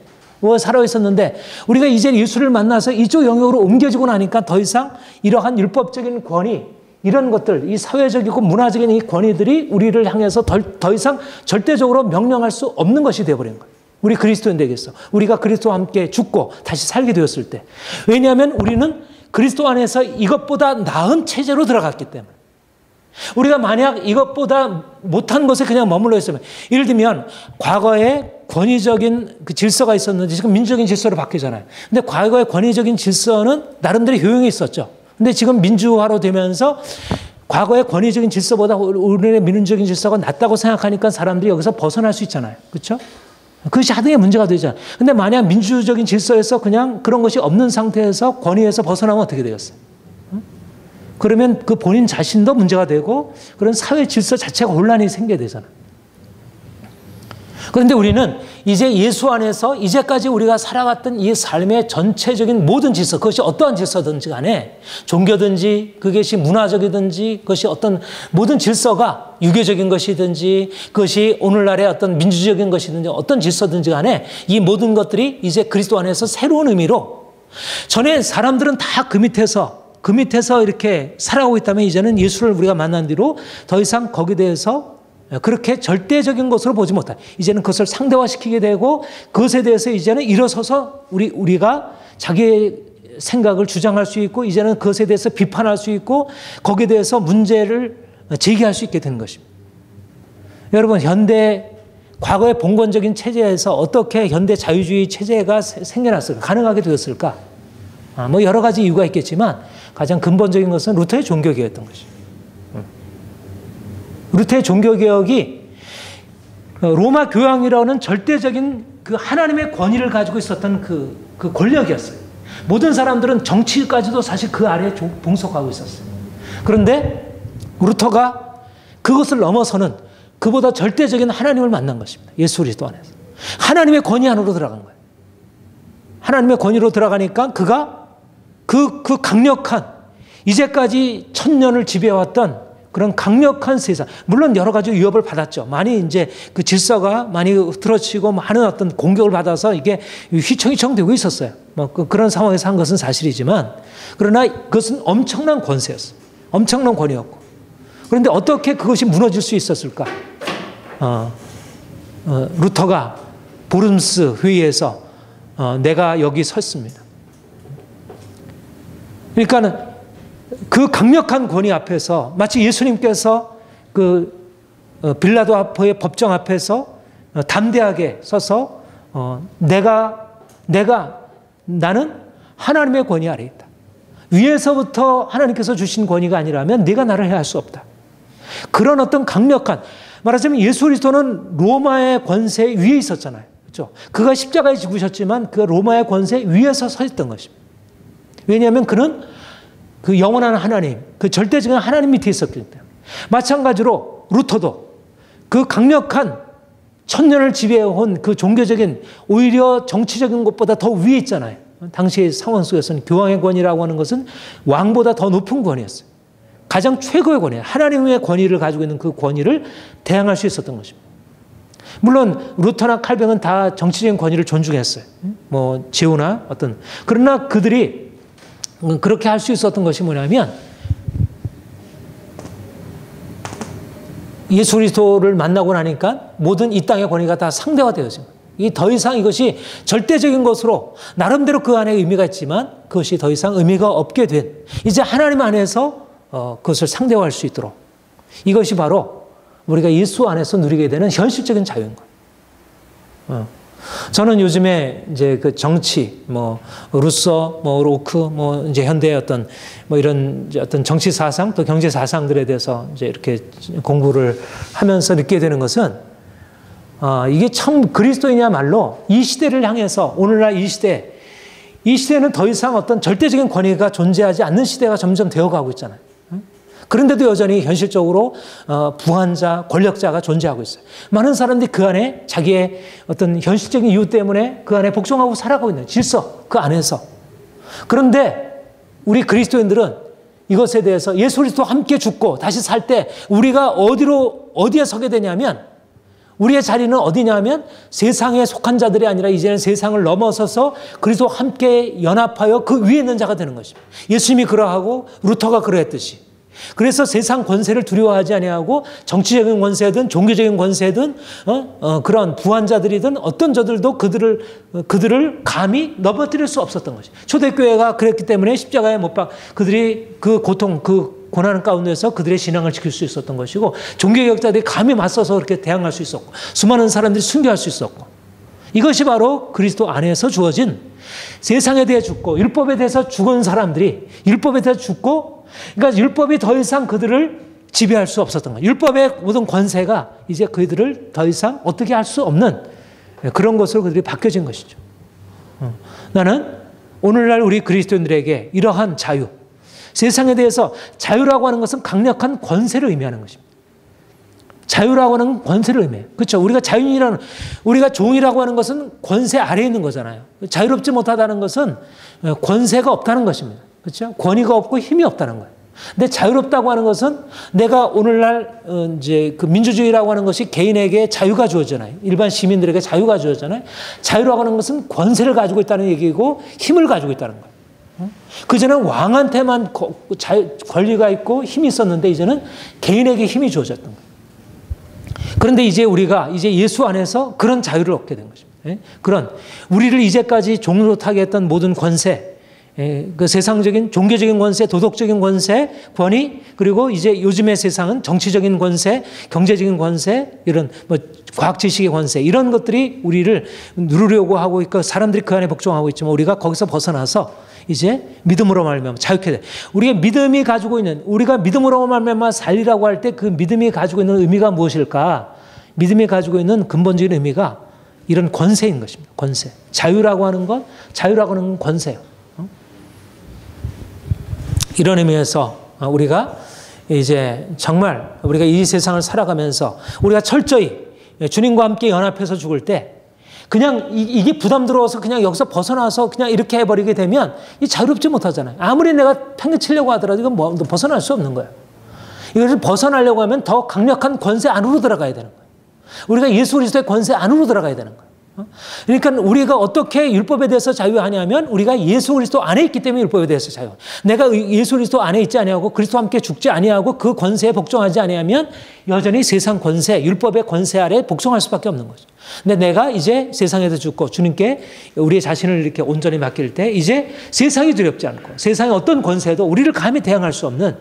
살아 있었는데 우리가 이제 예수를 만나서 이쪽 영역으로 옮겨지고 나니까 더 이상 이러한 율법적인 권위 이런 것들 이 사회적이고 문화적인 이 권위들이 우리를 향해서 더 이상 절대적으로 명령할 수 없는 것이 되어버린 거예요. 우리 그리스도인들에게서 우리가 그리스도와 함께 죽고 다시 살게 되었을 때 왜냐하면 우리는 그리스도 안에서 이것보다 나은 체제로 들어갔기 때문에 우리가 만약 이것보다 못한 것에 그냥 머물러 있으면 예를 들면 과거에 권위적인 그 질서가 있었는데 지금 민주적인 질서로 바뀌잖아요. 근데 과거의 권위적인 질서는 나름대로 효용이 있었죠. 근데 지금 민주화로 되면서 과거의 권위적인 질서보다 우리의 민주적인 질서가 낫다고 생각하니까 사람들이 여기서 벗어날 수 있잖아요. 그렇죠? 그것이 하등의 문제가 되잖아요. 근데 만약 민주적인 질서에서 그냥 그런 것이 없는 상태에서 권위에서 벗어나면 어떻게 되겠어요? 그러면 그 본인 자신도 문제가 되고 그런 사회 질서 자체가 혼란이 생겨야 되잖아요. 그런데 우리는 이제 예수 안에서 이제까지 우리가 살아갔던 이 삶의 전체적인 모든 질서, 그것이 어떠한 질서든지 간에 종교든지 그것이 문화적이든지 그것이 어떤 모든 질서가 유교적인 것이든지 그것이 오늘날의 어떤 민주적인 것이든지 어떤 질서든지 간에 이 모든 것들이 이제 그리스도 안에서 새로운 의미로 전에 사람들은 다 그 밑에서 이렇게 살아가고 있다면 이제는 예수를 우리가 만난 뒤로 더 이상 거기에 대해서 그렇게 절대적인 것으로 보지 못해. 이제는 그것을 상대화시키게 되고 그것에 대해서 이제는 일어서서 우리가 자기의 생각을 주장할 수 있고 이제는 그것에 대해서 비판할 수 있고 거기에 대해서 문제를 제기할 수 있게 되는 것입니다. 여러분 과거의 봉건적인 체제에서 어떻게 현대 자유주의 체제가 생겨났을까? 가능하게 되었을까? 뭐 여러 가지 이유가 있겠지만 가장 근본적인 것은 루터의 종교개혁이었던 것이죠. 루터의 종교개혁이 로마 교황이라는 절대적인 그 하나님의 권위를 가지고 있었던 그 권력이었어요. 모든 사람들은 정치까지도 사실 그 아래에 봉속하고 있었어요. 그런데 루터가 그것을 넘어서는 그보다 절대적인 하나님을 만난 것입니다. 예수 그리스도 안에서. 하나님의 권위 안으로 들어간 거예요. 하나님의 권위로 들어가니까 그가 그 강력한 이제까지 천년을 지배해왔던 그런 강력한 세상, 물론 여러 가지 위협을 받았죠. 많이 이제 그 질서가 많이 흐트러지고 하는 어떤 공격을 받아서 이게 휘청휘청 되고 있었어요. 뭐 그런 상황에서 한 것은 사실이지만 그러나 그것은 엄청난 권세였어요. 엄청난 권위였고. 그런데 어떻게 그것이 무너질 수 있었을까? 루터가 보름스 회의에서 내가 여기 섰습니다. 그러니까는 그 강력한 권위 앞에서 마치 예수님께서 그 빌라도 앞의 법정 앞에서 담대하게 서서 나는 하나님의 권위 아래 있다. 위에서부터 하나님께서 주신 권위가 아니라면 네가 나를 해할 수 없다. 그런 어떤 강력한 말하자면 예수 그리스도는 로마의 권세 위에 있었잖아요. 그렇죠? 그가 십자가에 죽으셨지만 그 로마의 권세 위에서 서 있던 것입니다. 왜냐하면 그는 그 영원한 하나님, 그 절대적인 하나님 밑에 있었기 때문에. 마찬가지로 루터도 그 강력한 천년을 지배해온 그 종교적인 오히려 정치적인 것보다 더 위에 있잖아요. 당시의 상황 속에서는 교황의 권위라고 하는 것은 왕보다 더 높은 권위였어요. 가장 최고의 권위, 하나님의 권위를 가지고 있는 그 권위를 대항할 수 있었던 것입니다. 물론 루터나 칼뱅은 다 정치적인 권위를 존중했어요. 뭐 제후나 어떤. 그러나 그들이 그렇게 할 수 있었던 것이 뭐냐면 예수 그리스도를 만나고 나니까 모든 이 땅의 권위가 다 상대화되어집니다. 더 이상 이것이 절대적인 것으로 나름대로 그 안에 의미가 있지만 그것이 더 이상 의미가 없게 된, 이제 하나님 안에서 그것을 상대화할 수 있도록, 이것이 바로 우리가 예수 안에서 누리게 되는 현실적인 자유인 거예요. 저는 요즘에 이제 그 정치, 뭐 루소, 뭐 로크, 뭐 이제 현대의 어떤 뭐 이런 어떤 정치 사상 또 경제 사상들에 대해서 이제 이렇게 공부를 하면서 느끼게 되는 것은 이게 참 그리스도이냐말로 이 시대를 향해서, 오늘날 이 시대는 더 이상 어떤 절대적인 권위가 존재하지 않는 시대가 점점 되어가고 있잖아요. 그런데도 여전히 현실적으로 부한자, 권력자가 존재하고 있어요. 많은 사람들이 그 안에 자기의 어떤 현실적인 이유 때문에 그 안에 복종하고 살아가고 있는 질서, 그 안에서. 그런데 우리 그리스도인들은 이것에 대해서 예수 그리스도와 함께 죽고 다시 살 때 우리가 어디에 서게 되냐면, 우리의 자리는 어디냐면 세상에 속한 자들이 아니라 이제는 세상을 넘어서서 그리스도와 함께 연합하여 그 위에 있는 자가 되는 것입니다. 예수님이 그러하고 루터가 그러했듯이. 그래서 세상 권세를 두려워하지 아니하고 정치적인 권세든 종교적인 권세든 그런 부한자들이든 어떤 저들도 그들을 감히 넘어뜨릴 수 없었던 것이죠. 초대교회가 그랬기 때문에 십자가에 못 박, 그들이 그 고통, 그 고난 가운데서 그들의 신앙을 지킬 수 있었던 것이고, 종교개혁자들이 감히 맞서서 그렇게 대항할 수 있었고, 수많은 사람들이 순교할 수 있었고, 이것이 바로 그리스도 안에서 주어진 세상에 대해 죽고 율법에 대해서 죽은 사람들이 율법에 대해서 죽고, 그러니까 율법이 더 이상 그들을 지배할 수 없었던 거예요. 율법의 모든 권세가 이제 그들을 더 이상 어떻게 할 수 없는 그런 것으로 그들이 바뀌어진 것이죠. 나는 오늘날 우리 그리스도인들에게 이러한 자유, 세상에 대해서 자유라고 하는 것은 강력한 권세를 의미하는 것입니다. 자유라고 하는 권세를 의미해요. 그렇죠? 우리가 자유인이라는, 우리가 종이라고 하는 것은 권세 아래에 있는 거잖아요. 자유롭지 못하다는 것은 권세가 없다는 것입니다. 그렇죠? 권위가 없고 힘이 없다는 거예요. 근데 자유롭다고 하는 것은 내가 오늘날 이제 그 민주주의라고 하는 것이 개인에게 자유가 주어지잖아요. 일반 시민들에게 자유가 주어지잖아요. 자유라고 하는 것은 권세를 가지고 있다는 얘기고 힘을 가지고 있다는 거예요. 그전에는 왕한테만 권리가 있고 힘이 있었는데 이제는 개인에게 힘이 주어졌던 거예요. 그런데 이제 우리가 이제 예수 안에서 그런 자유를 얻게 된 것입니다. 그런 우리를 이제까지 종노릇하게 했던 모든 권세, 그 세상적인 종교적인 권세, 도덕적인 권세, 권위, 그리고 이제 요즘의 세상은 정치적인 권세, 경제적인 권세, 이런 뭐 과학 지식의 권세, 이런 것들이 우리를 누르려고 하고 있고 사람들이 그 안에 복종하고 있지만 우리가 거기서 벗어나서 이제 믿음으로 말미암아 자유케 돼. 우리가 믿음이 가지고 있는, 우리가 믿음으로 말미암아 살리라고 할 때 그 믿음이 가지고 있는 의미가 무엇일까? 믿음이 가지고 있는 근본적인 의미가 이런 권세인 것입니다. 권세. 자유라고 하는 건 권세예요. 이런 의미에서 우리가 이제 정말 우리가 이 세상을 살아가면서 우리가 철저히 주님과 함께 연합해서 죽을 때 그냥 이게 부담 들어서 그냥 여기서 벗어나서 그냥 이렇게 해버리게 되면 이 자유롭지 못하잖아요. 아무리 내가 팽개치려고 하더라도 이건 뭐 벗어날 수 없는 거예요. 이것을 벗어나려고 하면 더 강력한 권세 안으로 들어가야 되는 거예요. 우리가 예수 그리스도의 권세 안으로 들어가야 되는 거예요. 그러니까 우리가 어떻게 율법에 대해서 자유하냐면 우리가 예수 그리스도 안에 있기 때문에 율법에 대해서 자유. 내가 예수 그리스도 안에 있지 아니하고 그리스도와 함께 죽지 아니하고 그 권세에 복종하지 아니하면 여전히 세상 권세, 율법의 권세 아래 복종할 수밖에 없는 거죠. 근데 내가 이제 세상에서 죽고 주님께 우리의 자신을 이렇게 온전히 맡길 때 이제 세상이 두렵지 않고 세상의 어떤 권세도 우리를 감히 대항할 수 없는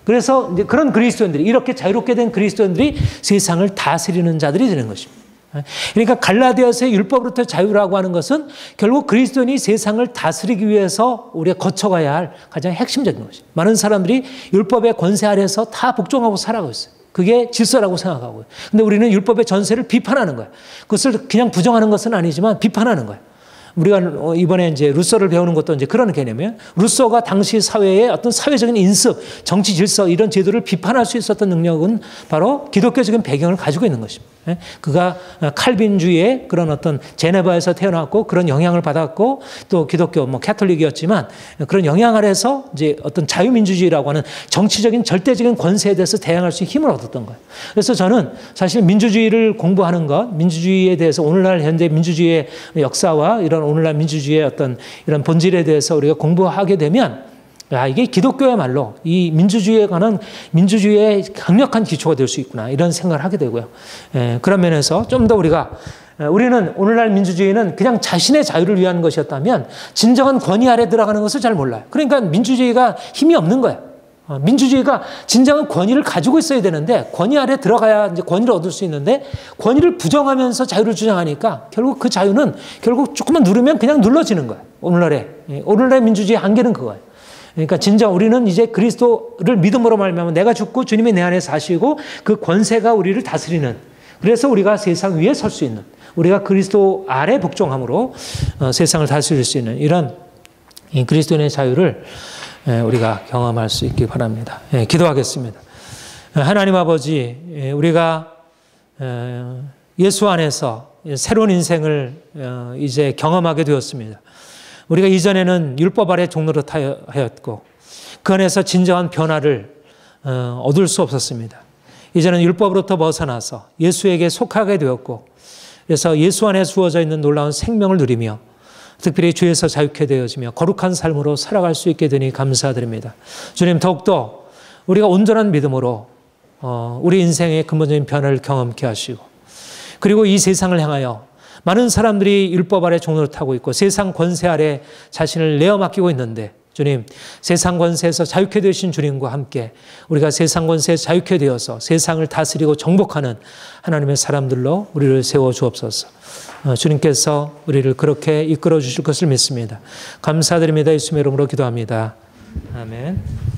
그래서 이제 그런 그리스도인들이, 이렇게 자유롭게 된 그리스도인들이 세상을 다스리는 자들이 되는 것입니다. 그러니까 갈라디아서의 율법으로부터 자유라고 하는 것은 결국 그리스도인이 세상을 다스리기 위해서 우리가 거쳐가야 할 가장 핵심적인 것이죠. 많은 사람들이 율법의 권세 아래에서 다 복종하고 살아가고 있어요. 그게 질서라고 생각하고요. 근데 우리는 율법의 전세를 비판하는 거예요. 그것을 그냥 부정하는 것은 아니지만 비판하는 거예요. 우리가 이번에 이제 루소를 배우는 것도 이제 그런 개념이에요. 루소가 당시 사회의 어떤 사회적인 인습, 정치 질서 이런 제도를 비판할 수 있었던 능력은 바로 기독교적인 배경을 가지고 있는 것입니다. 그가 칼빈주의의 그런 어떤 제네바에서 태어났고 그런 영향을 받았고 또 기독교 캐톨릭이었지만 그런 영향 아래서 이제 어떤 자유민주주의라고 하는 정치적인 절대적인 권세에 대해서 대항할 수 있는 힘을 얻었던 거예요. 그래서 저는 사실 민주주의를 공부하는 것, 민주주의에 대해서 오늘날 현재 민주주의의 역사와 이런 오늘날 민주주의의 어떤 이런 본질에 대해서 우리가 공부하게 되면 이게 기독교야말로 이 민주주의에 관한 민주주의의 강력한 기초가 될 수 있구나 이런 생각을 하게 되고요. 그런 면에서 좀 더 우리는 오늘날 민주주의는 그냥 자신의 자유를 위한 것이었다면 진정한 권위 아래 들어가는 것을 잘 몰라요. 그러니까 민주주의가 힘이 없는 거예요. 민주주의가 진정한 권위를 가지고 있어야 되는데 권위 아래 들어가야 이제 권위를 얻을 수 있는데 권위를 부정하면서 자유를 주장하니까 결국 그 자유는 결국 조금만 누르면 그냥 눌러지는 거예요. 오늘날의 민주주의의 한계는 그거예요. 그러니까 진정 우리는 이제 그리스도를 믿음으로 말미암아 내가 죽고 주님이 내 안에 사시고 그 권세가 우리를 다스리는, 그래서 우리가 세상 위에 설 수 있는, 우리가 그리스도 아래 복종함으로 세상을 다스릴 수 있는 이런 그리스도인의 자유를 우리가 경험할 수 있기 바랍니다. 기도하겠습니다. 하나님 아버지, 우리가 예수 안에서 새로운 인생을 이제 경험하게 되었습니다. 우리가 이전에는 율법 아래 종로로 하였고 그 안에서 진정한 변화를 얻을 수 없었습니다. 이제는 율법으로부터 벗어나서 예수에게 속하게 되었고 그래서 예수 안에 주어져 있는 놀라운 생명을 누리며 특별히 죄에서 자유케 되어지며 거룩한 삶으로 살아갈 수 있게 되니 감사드립니다. 주님, 더욱더 우리가 온전한 믿음으로 우리 인생의 근본적인 변화를 경험케 하시고 그리고 이 세상을 향하여 많은 사람들이 율법 아래 종로를 타고 있고 세상 권세 아래 자신을 내어 맡기고 있는데 주님, 세상 권세에서 자유케 되신 주님과 함께 우리가 세상 권세에서 자유케 되어서 세상을 다스리고 정복하는 하나님의 사람들로 우리를 세워 주옵소서. 주님께서 우리를 그렇게 이끌어 주실 것을 믿습니다. 감사드립니다. 예수님의 이름으로 기도합니다. 아멘.